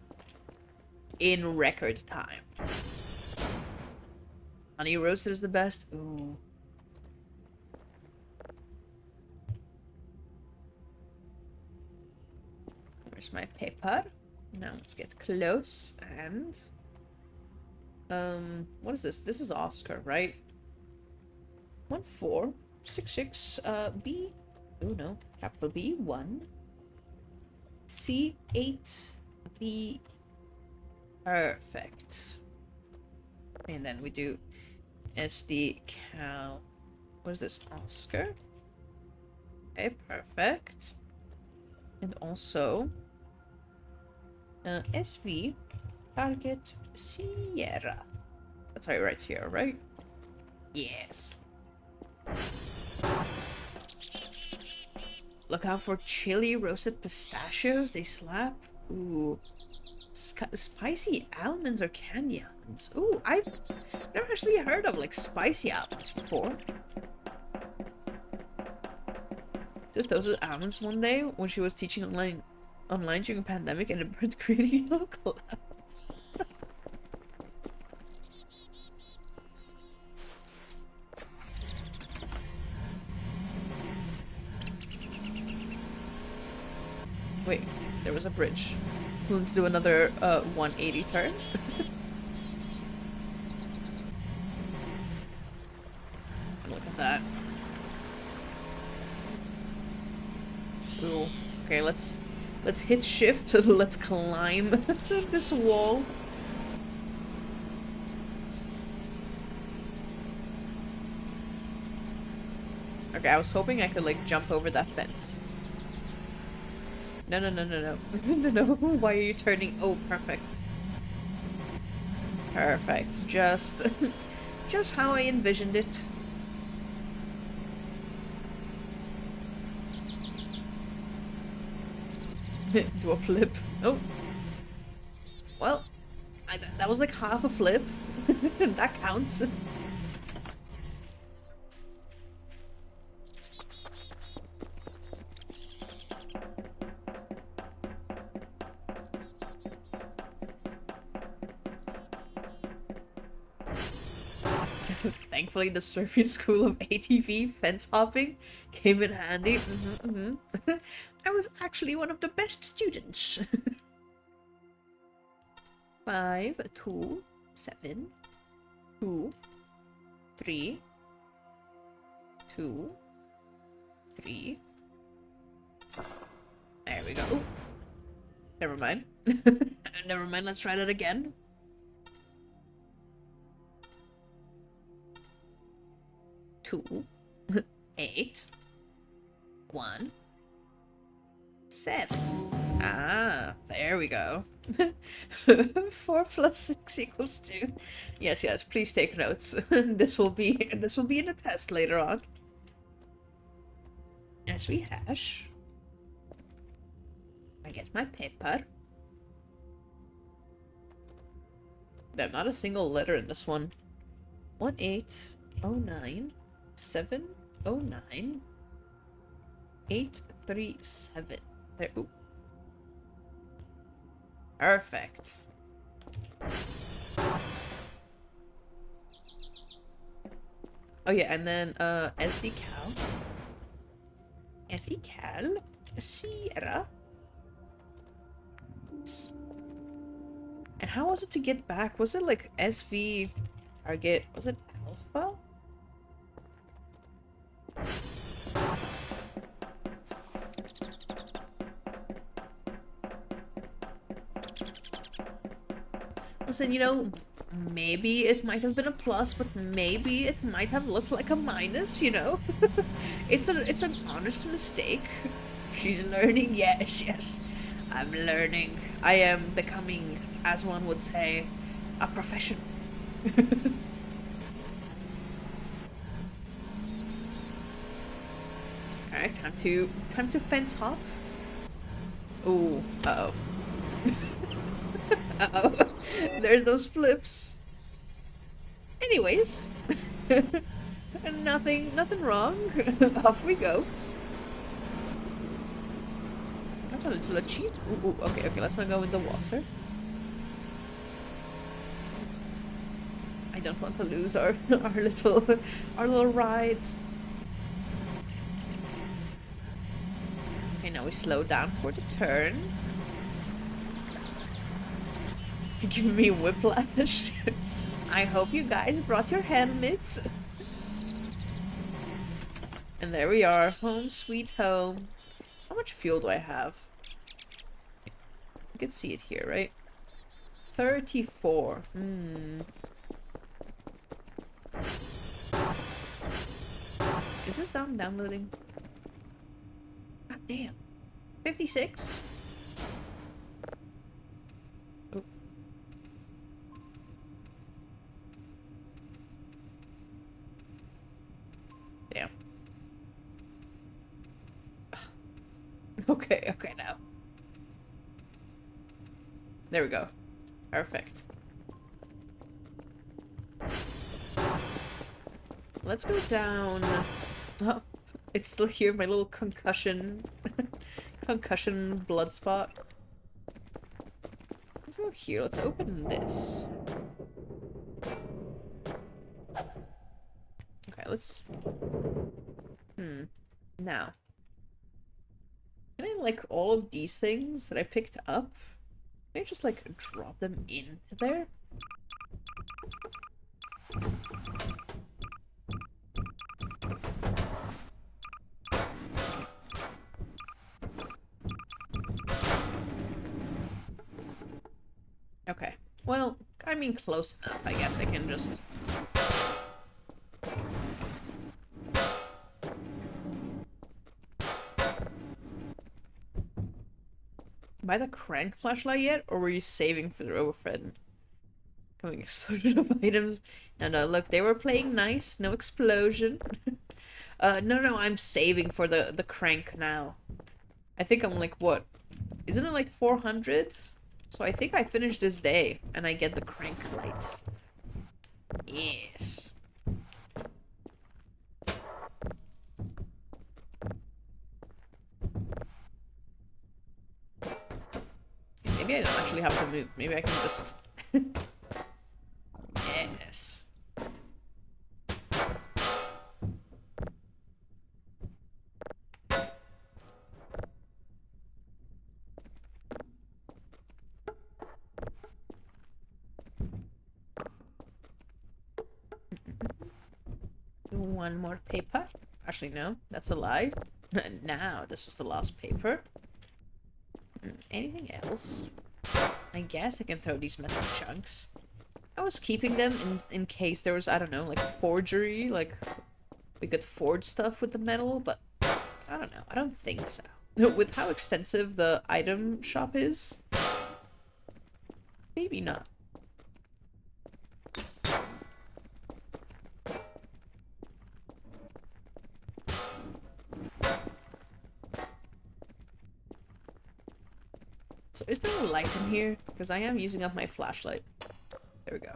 in record time. Honey roasted is the best. Ooh. Where's my paper? Now let's get close and... what is this? This is Oscar, right? 1466, B... Oh no, capital B, 1. C8, V... Perfect. And then we do SD cal... What is this? Oscar? Okay, perfect. And also... SV target Sierra. That's how you write Sierra, right? Yes. Look out for chili roasted pistachios. They slap. Ooh. Spicy almonds or candy almonds. Ooh, I've never actually heard of like spicy almonds before. Just those with almonds one day when she was teaching online during a pandemic and it burned creating yellow clouds. Wait, there was a bridge. Let's do another 180 turn. Look at that. Ooh. Okay, let's hit shift. Let's climb this wall. Okay, I was hoping I could like jump over that fence. No, no, no, no, no. No, no. Why are you turning? Oh, perfect. Perfect. Just just how I envisioned it. Do a flip. Oh. Well, that was like half a flip. That counts. Thankfully, the Surfing School of ATV fence hopping came in handy. I was actually one of the best students. 5, 2, 7, 2, 3, 2, 3. There we go. Ooh. Never mind. Never mind, let's try that again. 2, 8, 1, 7. Ah, there we go. 4 plus 6 equals 2. Yes, yes, please take notes. This will be in a test later on. As we hash. I get my paper. There's not a single letter in this one. 1809 709 837. There. Ooh. Perfect. Oh yeah, and then SD cal Sierra. And how was it to get back? Was it like SV target? Was it alpha? Listen, you know, maybe it might have been a plus, but maybe it might have looked like a minus, you know? It's an honest mistake. She's learning, yes, yes. I'm learning. I am becoming, as one would say, a professional. Alright, time to fence hop. Ooh, uh-oh. Uh-oh. There's those flips. Anyways. Nothing wrong. Off we go. Got a little achievement. Ooh, okay, let's not go in the water. I don't want to lose our little ride. Okay, now we slow down for the turn. You're giving me whiplash. I hope you guys brought your helmets. And there we are, home sweet home. How much fuel do I have? You can see it here, right? 34. Is this downloading? God damn. 56? Oh. Damn. Okay, now. There we go. Perfect. Let's go down. Oh, it's still here, my little concussion blood spot. Let's go here. Let's open this. Okay, let's... Now. Can I, like, all of these things that I picked up, can I just, like, drop them into there? Okay. Well, I mean close enough. I guess I can just... Buy the crank flashlight yet? Or were you saving for the overfed? Coming explosion of items. No, look, they were playing nice. No explosion. No, I'm saving for the crank now. I think I'm like, what? Isn't it like 400? So I think I finish this day and I get the crank light. Yes. Maybe I don't actually have to move. Maybe I can just... Yes. One more paper. Actually, no. That's a lie. Now, this was the last paper. Anything else? I guess I can throw these metal chunks. I was keeping them in case there was, I don't know, like forgery, like we could forge stuff with the metal, but I don't know. I don't think so. With how extensive the item shop is, maybe not. So is there a light in here? Because I am using up my flashlight. There we go.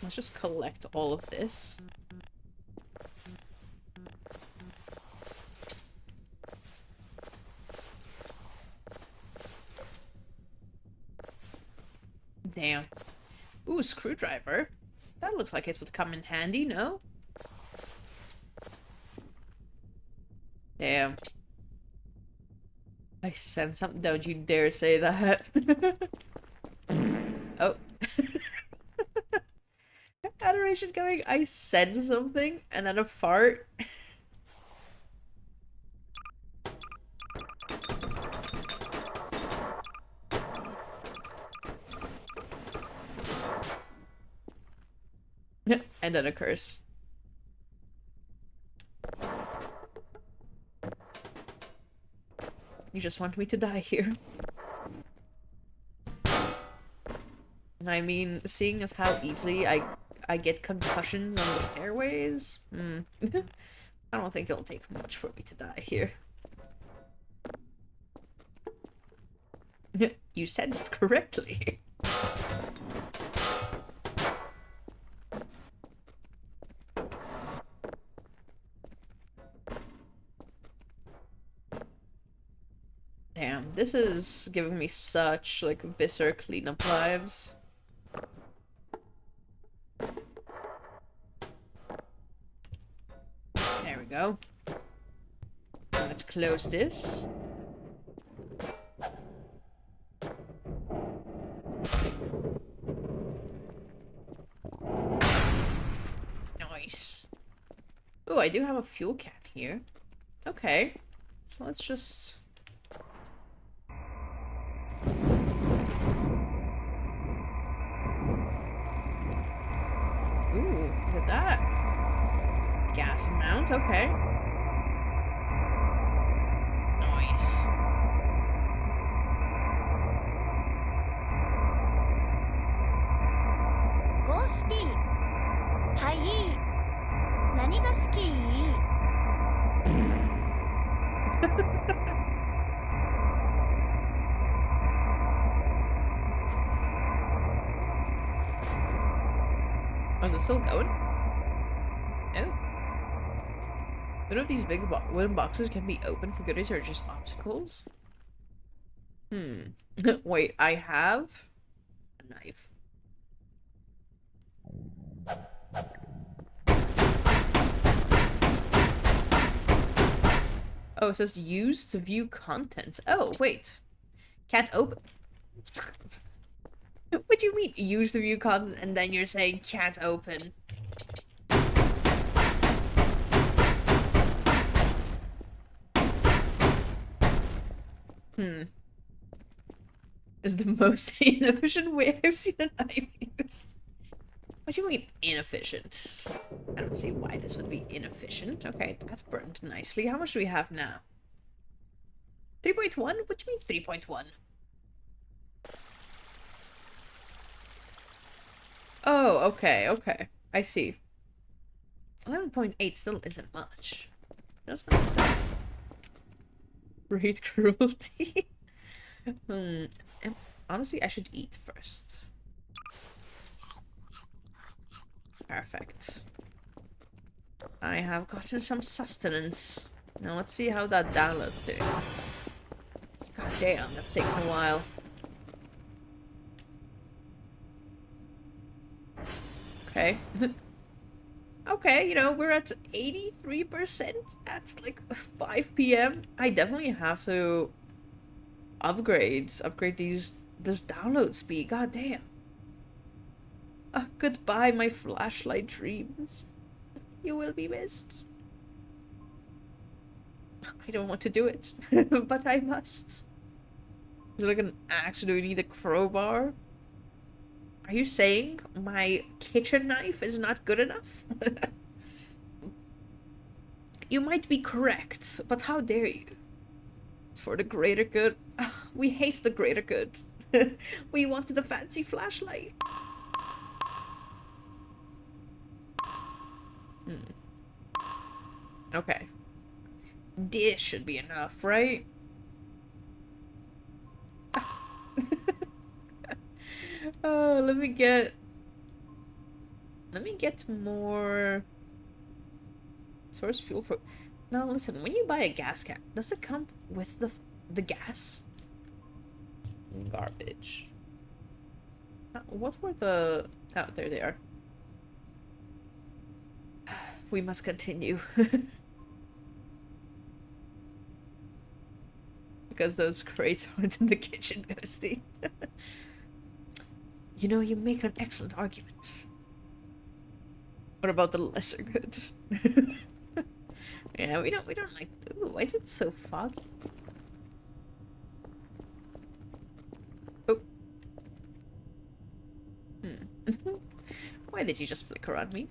Let's just collect all of this. Damn. Ooh, screwdriver. That looks like it would come in handy, no? Damn. I sense something. Don't you dare say that. Oh. Adoration going, I sense something, and then a fart. And then a curse. You just want me to die here. And I mean, seeing as how easily I get concussions on the stairways, I don't think it'll take much for me to die here. You sensed correctly. Damn, this is giving me such, like, Visser cleanup vibes. There we go. Let's close this. Nice. Oh, I do have a fuel can here. Okay. So let's just... Ooh, look at that. Gas amount, okay. Nice. Ghosty. Hi. 何が好き? Oh, is it still going? Oh. None of these big wooden boxes can be opened for goodies or just obstacles? Wait, I have a knife. Oh, it says use to view contents. Oh, wait. Can't open. What do you mean use to view contents and then you're saying can't open? Is the most inefficient way I've seen a knife used. What do you mean inefficient? I don't see why this would be inefficient. Okay, that's burned nicely. How much do we have now? 3.1? What do you mean 3.1? Oh, okay, okay. I see. 11.8 still isn't much. Just gonna say. Breed cruelty. Hmm. Honestly, I should eat first. Perfect. I have gotten some sustenance. Now let's see how that download's doing. God damn, that's taking a while. Okay. Okay, you know, we're at 83% at like 5 p.m. I definitely have to upgrade this download speed. God damn. Goodbye, my flashlight dreams. You will be missed. I don't want to do it, but I must. Is it like an axe? Do we need a crowbar? Are you saying my kitchen knife is not good enough? You might be correct, but how dare you? It's for the greater good. Ugh, we hate the greater good. We wanted the fancy flashlight. Okay. This should be enough, right? Oh, let me get more source fuel for. Now listen, when you buy a gas can, does it come with the gas? Garbage. What were the? Oh, there they are. We must continue. Because those crates aren't in the kitchen, Ghosty. You know, you make an excellent argument. What about the lesser good? Yeah, we don't like. Ooh, why is it so foggy? Oh. Why did you just flicker on me?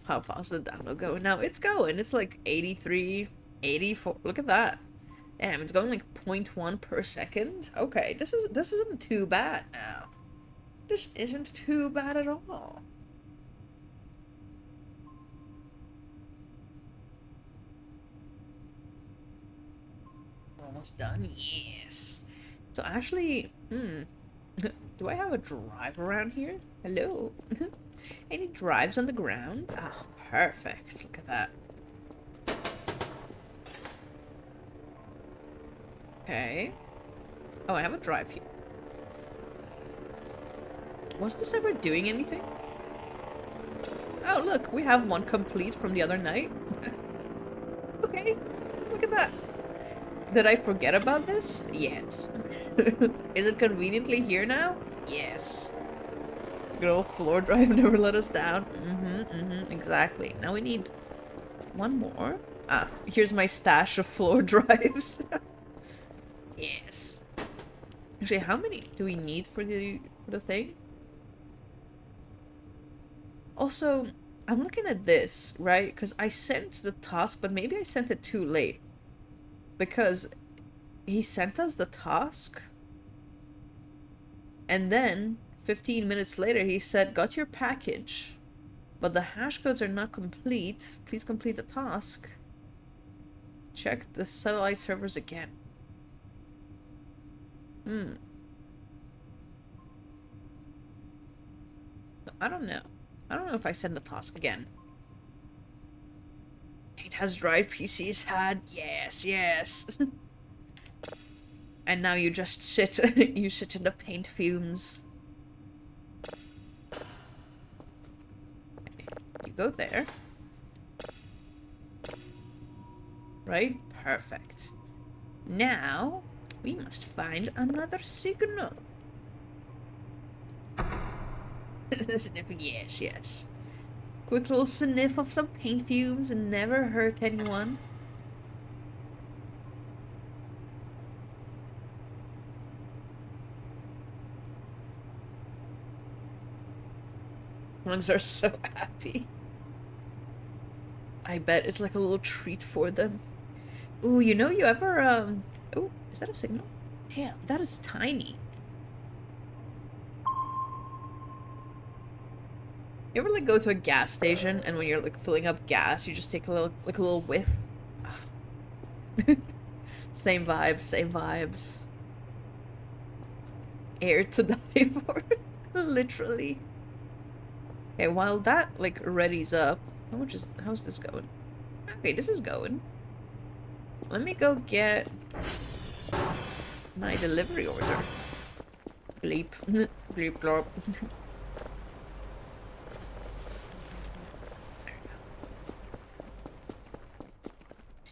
How fast did the download go? Now it's going. It's like 83, 84. Look at that. Damn, it's going like 0.1 per second. Okay, this isn't too bad now. This isn't too bad at all. Almost done? Yes. So actually, do I have a drive around here? Hello? Any drives on the ground? Ah, perfect. Look at that. Okay. Oh, I have a drive here. Was this ever doing anything? Oh, look, we have one complete from the other night. Okay, look at that. Did I forget about this? Yes. Is it conveniently here now? Yes. Good old floor drive never let us down. Exactly. Now we need one more. Ah, here's my stash of floor drives. Yes. Actually, how many do we need for the thing? Also, I'm looking at this, right? Because I sent the task, but maybe I sent it too late. Because he sent us the task, and then 15 minutes later he said, got your package, but the hash codes are not complete. Please complete the task. Check the satellite servers again. I don't know. I don't know if I send the task again. It has dried PCs had. Yes, yes. And now you just sit, you sit in the paint fumes. You go there. Right? Perfect. Now, we must find another signal. Sniffing, yes, yes. Quick little sniff of some paint fumes and never hurt anyone. Lungs are so happy. I bet it's like a little treat for them. Ooh, you know, you ever, oh, is that a signal? Damn, that is tiny. You ever, like, go to a gas station, and when you're, like, filling up gas, you just take a little whiff? Same vibes, same vibes. Air to die for. Literally. Okay, while that, like, readies up, how's this going? Okay, this is going. Let me go get my delivery order. Bleep. Bleep glorp.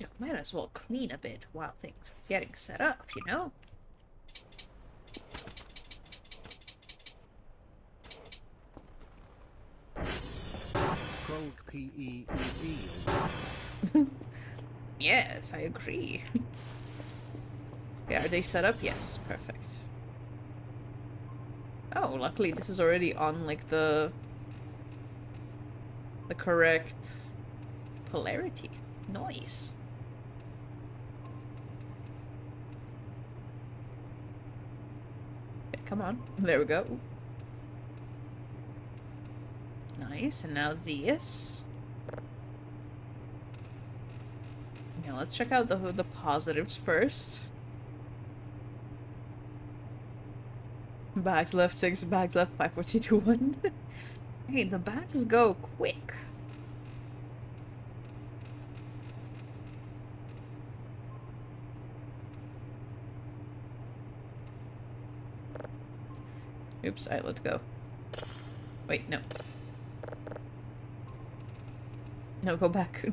You know, might as well clean a bit while things are getting set up, you know? Prog PEEE. Yes, I agree. Yeah, are they set up? Yes, perfect. Oh, luckily this is already on, like, the correct polarity. Nice. Okay, come on. There we go. Nice, and now this. Yeah, let's check out the positives first. Bags left 6, bags left 5, 4, 3, 2, 1. Hey, the bags go quick. Oops, alright, let's go. Wait, no. No, go back.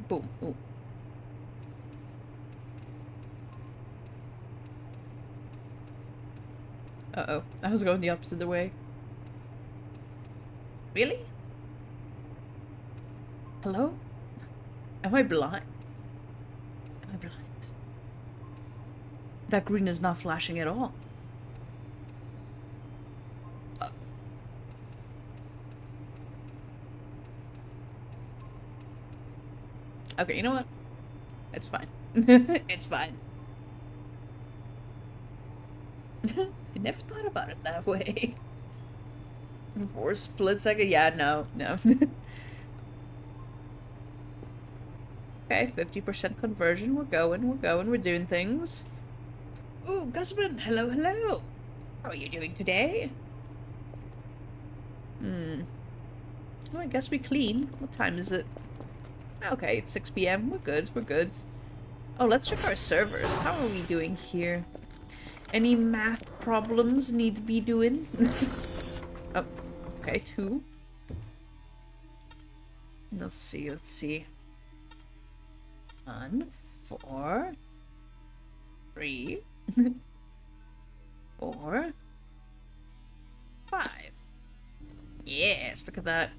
Boom. Ooh. Uh-oh. I was going the opposite way. Really? Hello? Am I blind? Am I blind? That green is not flashing at all. Okay, you know what? It's fine. It's fine. I never thought about it that way. For a split second, yeah, no. Okay, 50% conversion. We're going, we're doing things. Ooh, Gusman, hello. How are you doing today? Well, I guess we clean. What time is it? Okay, it's 6 p.m. We're good. Oh, let's check our servers. How are we doing here? Any math problems need to be doing? Oh, okay, 2. Let's see. 1, 4, 3, 4, 5. Yes, look at that.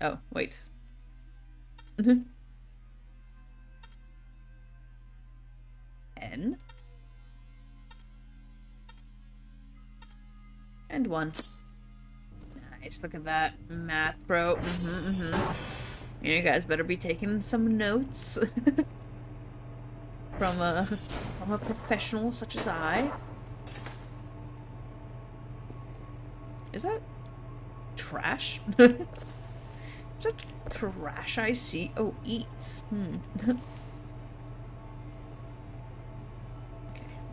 Oh, wait. N. And 1. Nice, look at that. Math bro. You guys better be taking some notes. from a professional such as I. Is that trash? Is that trash I see? Oh, eat. Okay,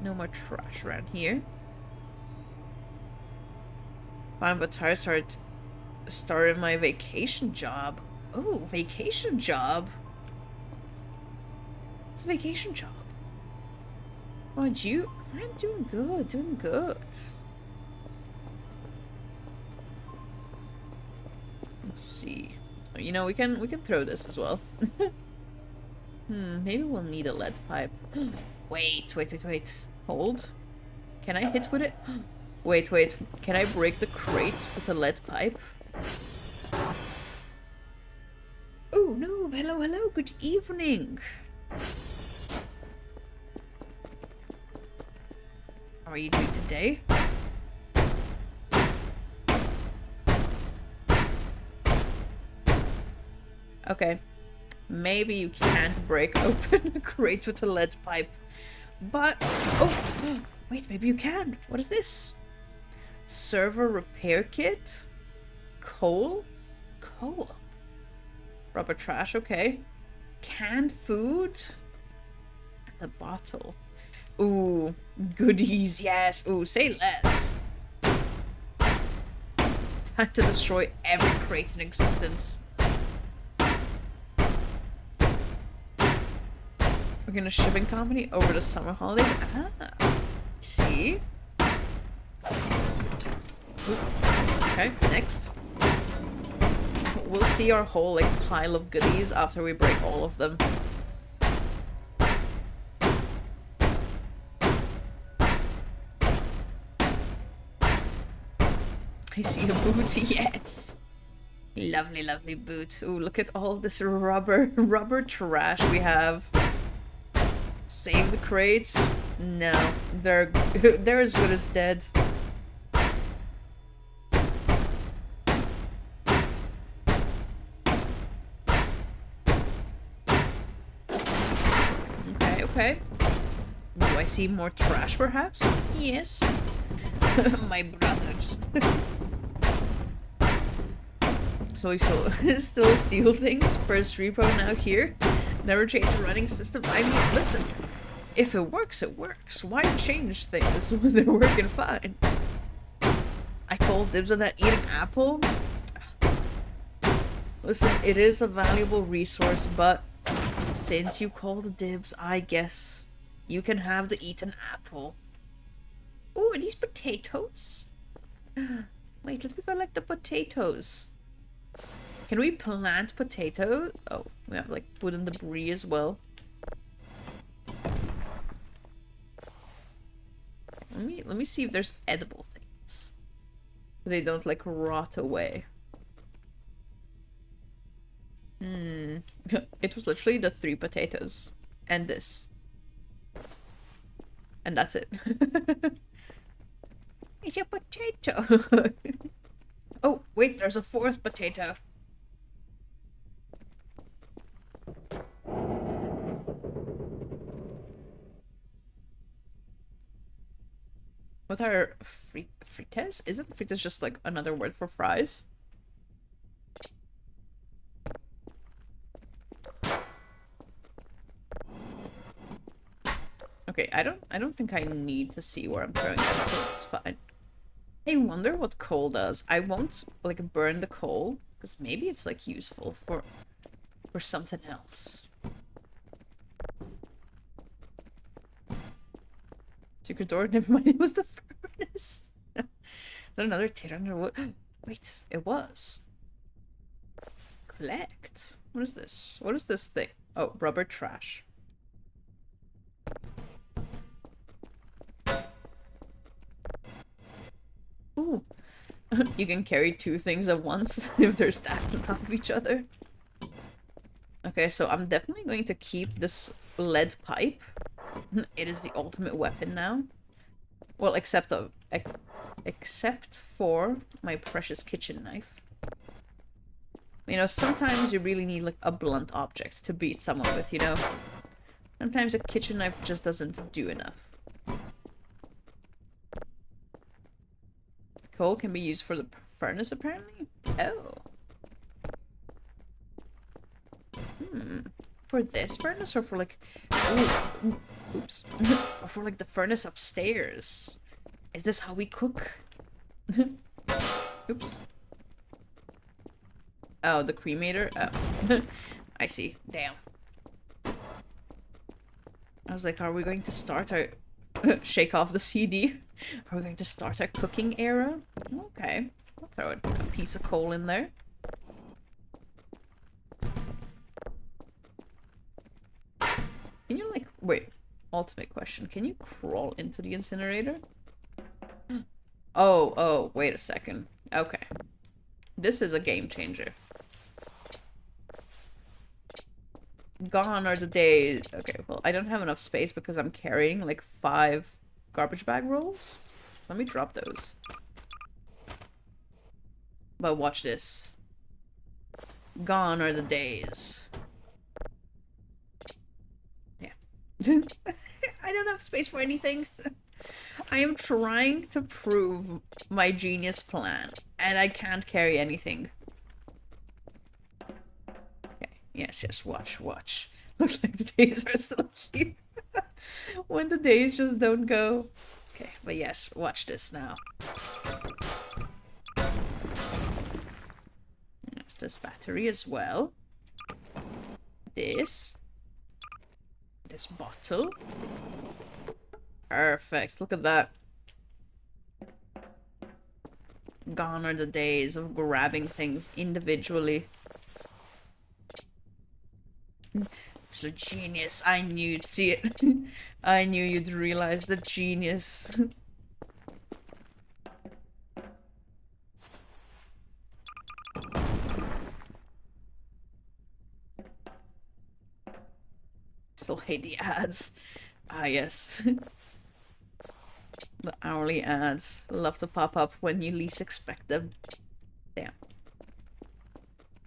no more trash around here. Fine, but I started my vacation job. Oh, vacation job? It's a vacation job. Aren't you? I'm doing good. Let's see. You know, we can throw this as well. Maybe we'll need a lead pipe. Wait. Hold. Can I hit with it? Wait. Can I break the crates with a lead pipe? Oh no, hello, good evening. How are you doing today? Okay. Maybe you can't break open a crate with a lead pipe. But... Oh! Wait, maybe you can. What is this? Server repair kit? Coal? Coal. Rubber trash, okay. Canned food? And a bottle. Ooh, goodies, yes. Ooh, say less. Time to destroy every crate in existence. We're gonna shipping company over the summer holidays. Ah, see? Ooh. Okay, next. We'll see our whole like pile of goodies after we break all of them. I see a boot, yes. Lovely, lovely boot. Ooh, look at all this rubber trash we have. Save the crates? No, they're as good as dead. Okay, okay. Do I see more trash, perhaps? Yes. My brothers. So we still steal things. First repo, now here. Never change the running system. I mean, listen. If it works, it works. Why change things when they're working fine? I called dibs on that eating apple. Listen, it is a valuable resource, but since you called dibs, I guess you can have the eaten apple. Ooh, are these potatoes? Wait, let me collect the potatoes. Can we plant potatoes? Oh, we have like wooden debris as well. Let me see if there's edible things. So they don't like rot away. It was literally the 3 potatoes. And this. And that's it. It's a potato. Oh, wait, there's a 4th potato. What are frites? Isn't frites just like another word for fries? Okay, I don't think I need to see where I'm throwing them, so it's fine. I wonder what coal does. I won't like burn the coal because maybe it's like useful for something else. Secret door. Never mind. It was the furnace. Is that another tater underwood? Wait, it was. Collect. What is this? What is this thing? Oh, rubber trash. Ooh. You can carry 2 things at once if they're stacked on top of each other. Okay, so I'm definitely going to keep this lead pipe. It is the ultimate weapon now. Well, except for my precious kitchen knife. You know, sometimes you really need like a blunt object to beat someone with, you know? Sometimes a kitchen knife just doesn't do enough. Coal can be used for the furnace, apparently? Oh. For this furnace or for like... Ooh, oops. Or for like the furnace upstairs? Is this how we cook? Oops. Oh, the cremator? Oh. I see. Damn. I was like, are we going to start our... Shake off the CD. Are we going to start our cooking era? Okay. I'll throw a piece of coal in there. Can you like... Wait. Ultimate question. Can you crawl into the incinerator? Oh, wait a second. Okay. This is a game changer. Gone are the days... Okay, well, I don't have enough space because I'm carrying like 5 garbage bag rolls. Let me drop those. But watch this. Gone are the days. Yeah. I don't have space for anything. I am trying to prove my genius plan, and I can't carry anything. Okay, yes, watch. Looks like the days are still here. When the days just don't go. Okay, but yes, watch this now. There's this battery as well. This bottle. Perfect, look at that. Gone are the days of grabbing things individually. So genius, I knew you'd see it. I knew you'd realize the genius. Still hate the ads. Ah, yes. The hourly ads love to pop up when you least expect them. Damn.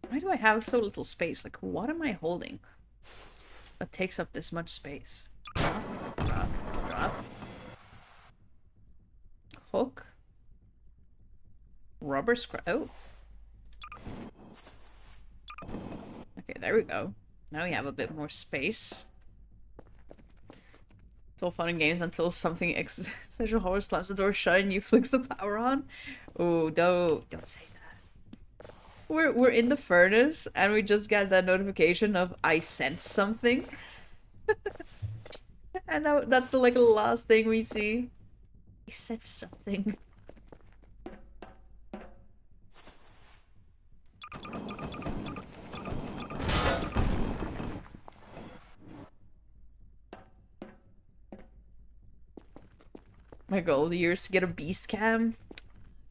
Why do I have so little space? Like, what am I holding that takes up this much space? Drop. Hook. Rubber scrap. Oh. Okay, there we go. Now we have a bit more space. It's all fun and games until something existential horror slams the door shut and you flicks the power on. Oh, don't say that. We're in the furnace and we just got that notification of I sense something. And now that's the like last thing we see. I sense something. My goal of the year is to get a beast cam.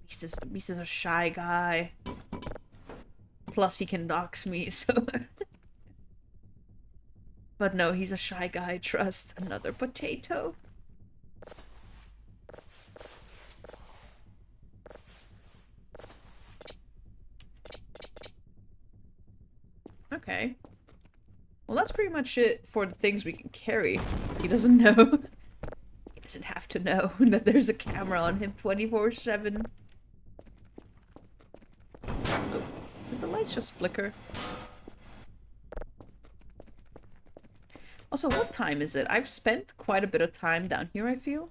Beast is a shy guy. Plus he can dox me, so... But no, he's a shy guy, trust. Another potato. Okay. Well, that's pretty much it for the things we can carry. He doesn't know. He doesn't have to know that there's a camera on him 24/7. Oh, did the lights just flicker? Also, what time is it? I've spent quite a bit of time down here, I feel.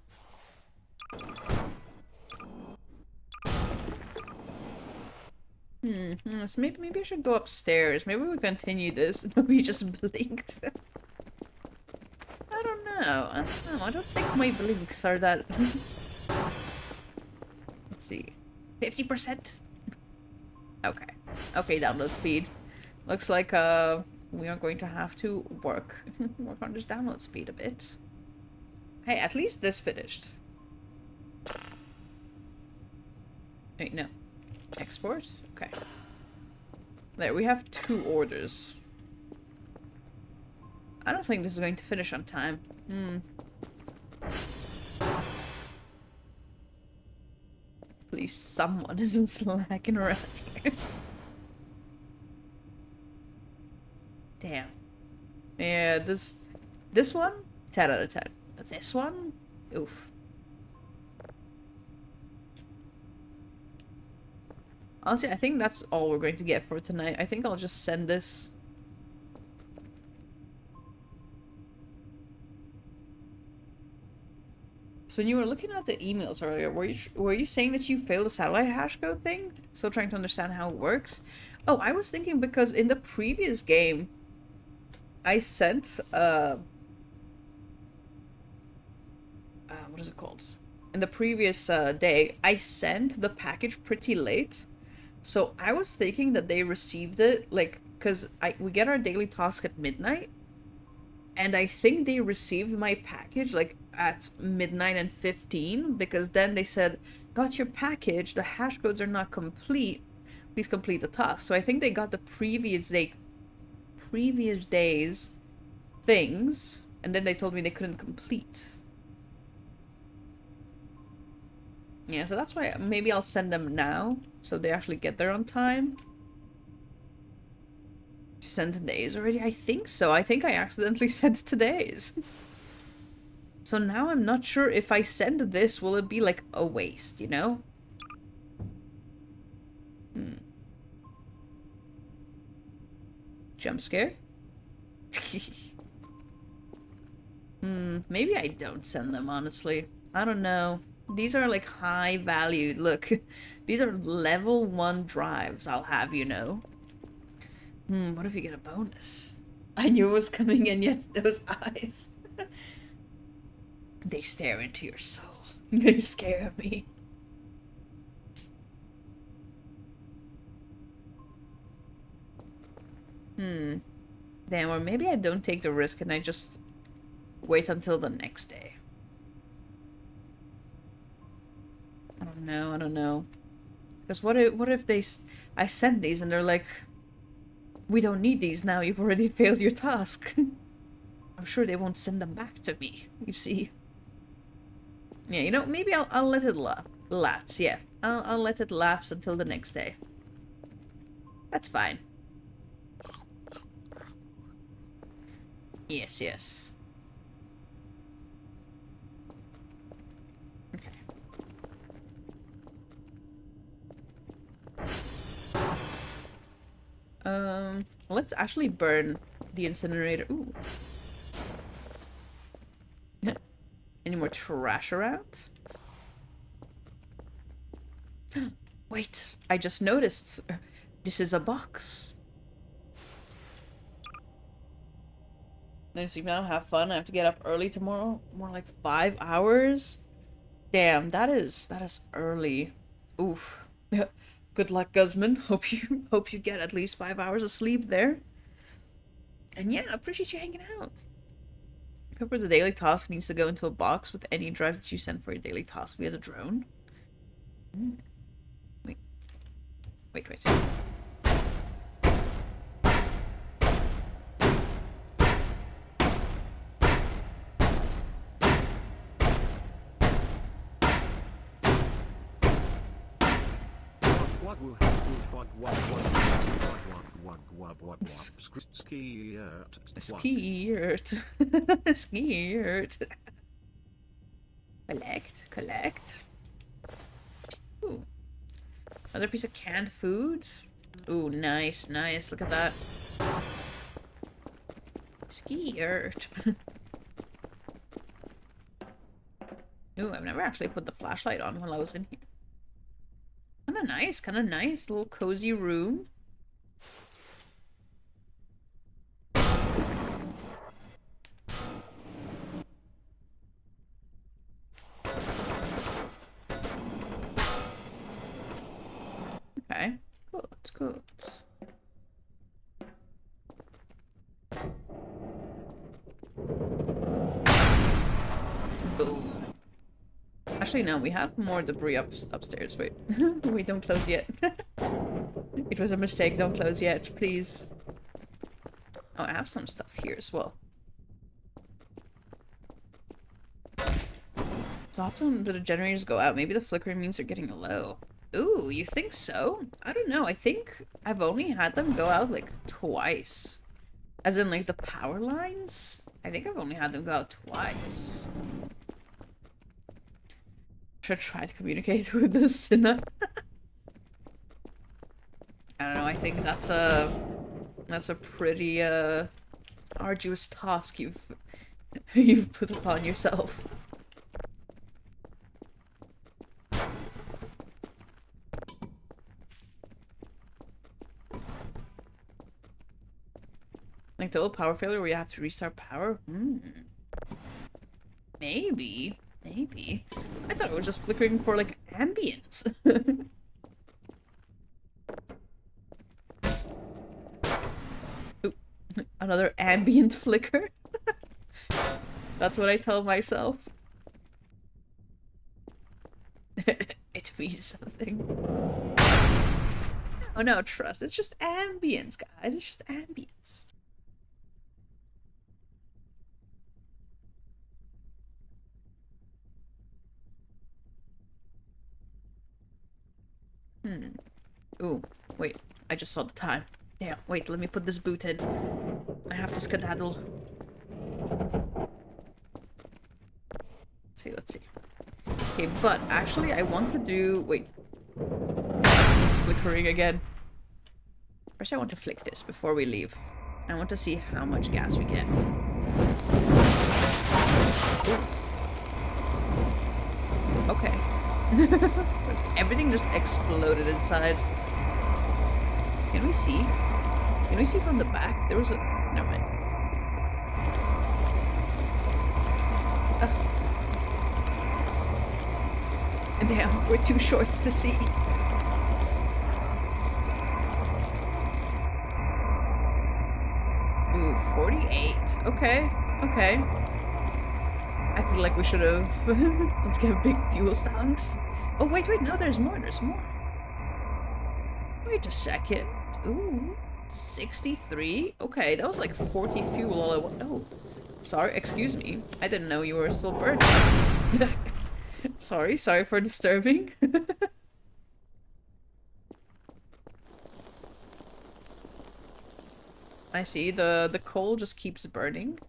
So maybe I should go upstairs. Maybe we continue this. We just blinked. I don't know. I don't think my blinks are that... Let's see. 50%? Okay. Okay, download speed. Looks like we are going to have to work on this download speed a bit. Hey, at least this finished. Wait, no. Export? Okay. There, we have 2 orders. I don't think this is going to finish on time. At least someone isn't slacking around here. Damn. Yeah, this one, 10 out of 10. This one, oof. Honestly, I think that's all we're going to get for tonight. I think I'll just send this. So when you were looking at the emails earlier, were you saying that you failed the satellite hash code thing? Still trying to understand how it works? Oh, I was thinking because in the previous game, I sent what is it called? In the previous day, I sent the package pretty late. So I was thinking that they received it, like, because we get our daily task at midnight. And I think they received my package, like, at midnight and 15. Because then they said, got your package, the hash codes are not complete. Please complete the task. So I think they got the previous day's things. And then they told me they couldn't complete. Yeah, so that's why maybe I'll send them now, so they actually get there on time. sent days already? I think so. I think I accidentally sent today's. So now I'm not sure if I send this, will it be like a waste, you know? Jump scare? Maybe I don't send them, honestly. I don't know. These are like high valued. Look, these are level 1 drives, I'll have you know. What if you get a bonus? I knew it was coming in, yet those eyes. They stare into your soul. They scare me. Damn, or maybe I don't take the risk and I just wait until the next day. I don't know, I don't know. Because what if I send these and they're like, we don't need these now, you've already failed your task. I'm sure they won't send them back to me, you see. Yeah, you know, maybe I'll let it lapse, yeah. I'll let it lapse until the next day. That's fine. Yes, yes. Okay. Let's actually burn the incinerator. Ooh. Any more trash around? Wait, I just noticed. This is a box. Nice, you now have fun. I have to get up early tomorrow. More like 5 hours. Damn, that is early. Oof. Good luck, Guzman. Hope you get at least 5 hours of sleep there. And yeah, I appreciate you hanging out. Remember, the daily task needs to go into a box with any drives that you send for your daily task via the drone. Wait. Wait. Skirt. Skirt. Collect. Ooh. Another piece of canned food. Ooh, nice. Look at that. Skirt. Ooh, I've never actually put the flashlight on while I was in here. Kinda nice. Little cozy room. Okay. Good. Boom. Actually, no, we have more debris upstairs. Wait. Wait, don't close yet. It was a mistake. Don't close yet, please. Oh, I have some stuff here as well. So often do the generators go out? Maybe the flickering means they're getting low. Ooh, you think so? I don't know. I think I've only had them go out like twice. As in like the power lines? I think I've only had them go out twice. Should try to communicate with the Sinna. I don't know, I think that's a pretty arduous task you've put upon yourself. Like total power failure where you have to restart power? Maybe. I thought it was just flickering for like ambience. Ooh, another ambient flicker? That's what I tell myself. It means something. Oh no, trust. It's just ambience, guys. It's just ambience. Ooh, wait. I just saw the time. Damn, wait, let me put this boot in. I have to skedaddle. Let's see. Okay, but actually I want to do... Wait. It's flickering again. First I want to flick this before we leave. I want to see how much gas we get. Ooh. Okay. Everything just exploded inside. Can we see? Can we see from the back? There was a... Never mind. Damn, we're too short to see. Ooh, 48. Okay, okay. I feel like we should have... Let's get big fuel tanks. Oh, wait, no, there's more, Wait a second. Ooh, 63? Okay, that was like 40 fuel all at once. Oh, sorry, excuse me. I didn't know you were still burning. Sorry for disturbing. I see, the coal just keeps burning.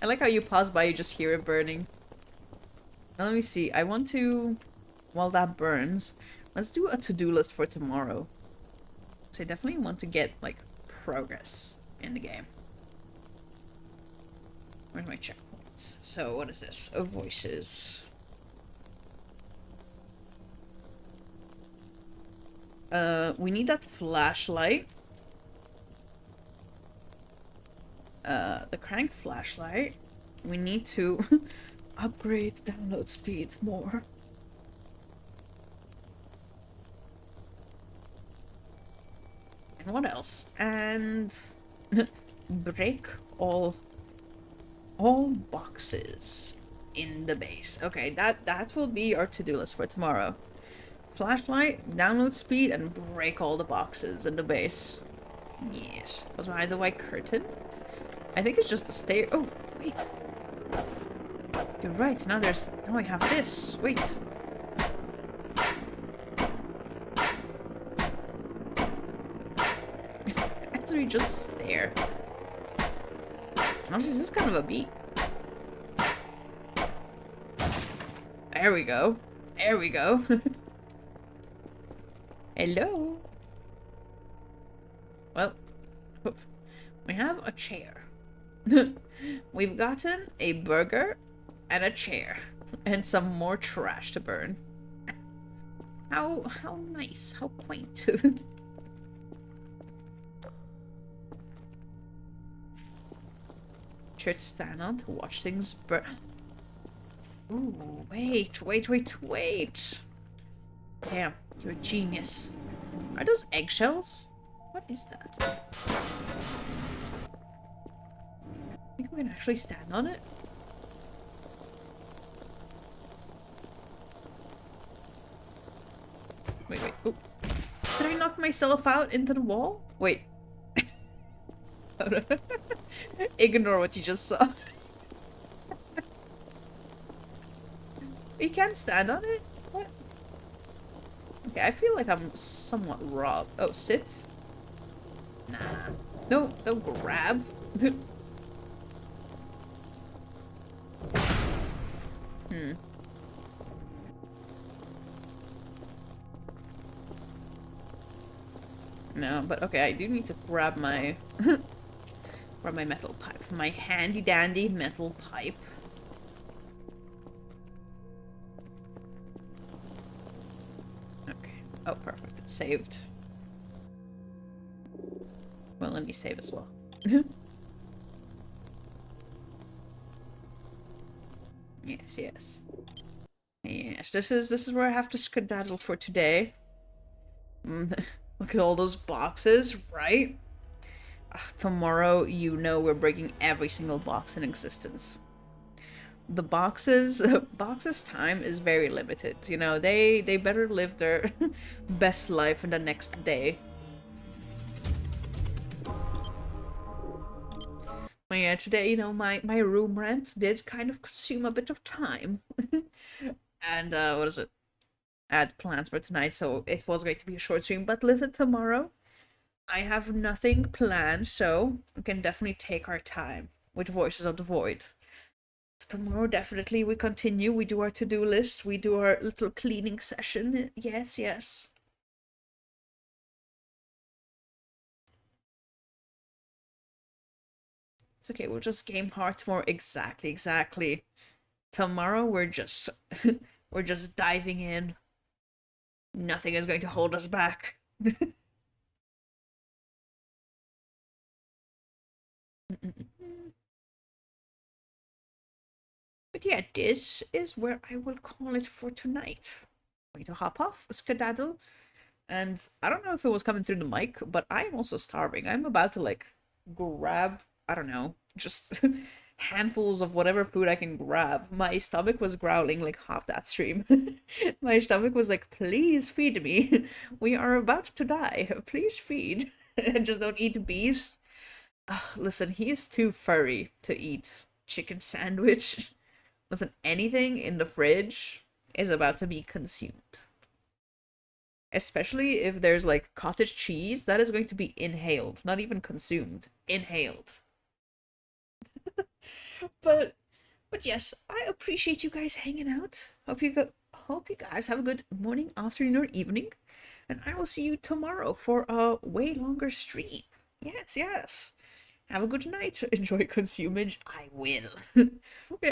I like how you pass by, you just hear it burning. Now let me see, I want to... While that burns, let's do a to-do list for tomorrow. So I definitely want to get, like, progress in the game. Where's my checkpoints? So, what is this? Oh, voices. We need that flashlight. The crank flashlight. We need to upgrade download speed more. And what else? And break all boxes in the base. Okay, that will be our to-do list for tomorrow. Flashlight, download speed, and break all the boxes in the base. Yes. Was behind the white curtain? I think it's just the stair. Oh, wait. You're right. Now we have this. Wait. As we just stare. Honestly, this is kind of a beat. There we go. There we go. Hello. Well, we have a chair. We've gotten a burger and a chair and some more trash to burn. How nice, how quaint. Chair to stand on to watch things burn. Ooh, wait. Damn, you're a genius. Are those eggshells? What is that? I think we can actually stand on it. Wait. Oh. Did I knock myself out into the wall? Wait. Ignore what you just saw. You can't stand on it? What? Okay, I feel like I'm somewhat robbed. Oh, sit? Nah. No, don't grab. No, but okay, I do need to grab my grab my metal pipe. My handy dandy metal pipe. Okay. Oh, perfect. It's saved. Well, let me save as well. Yes. Yes, this is where I have to skedaddle for today. Look at all those boxes, right? Tomorrow, you know we're breaking every single box in existence. The boxes time is very limited. You know, they better live their best life in the next day. But yeah, today, you know, my room rent did kind of consume a bit of time. And, what is it? had plans for tonight, so it was going to be a short stream. But listen, tomorrow I have nothing planned, so we can definitely take our time with Voices of the Void. So tomorrow, definitely, we continue. We do our to-do list. We do our little cleaning session. Yes, yes. It's okay. We'll just game hard tomorrow. Exactly, exactly. Tomorrow, we're just we're just diving in. Nothing is going to hold us back. But yeah, this is where I will call it for tonight. I'm going to hop off, skedaddle, and I don't know if it was coming through the mic, but I'm also starving. I'm about to like grab, I don't know, just handfuls of whatever food I can grab. My stomach was growling like half that stream. My stomach was like, please feed me. We are about to die. Please feed. And just don't eat beast. Ugh, listen, he is too furry to eat chicken sandwich. Listen, anything in the fridge is about to be consumed. Especially if there's like cottage cheese, that is going to be inhaled, not even consumed, inhaled. But but yes, I appreciate you guys hanging out. Hope you guys have a good morning, afternoon, or evening, and I will see you tomorrow for a way longer stream. Yes, yes. Have a good night. Enjoy consumage. I will. Okay.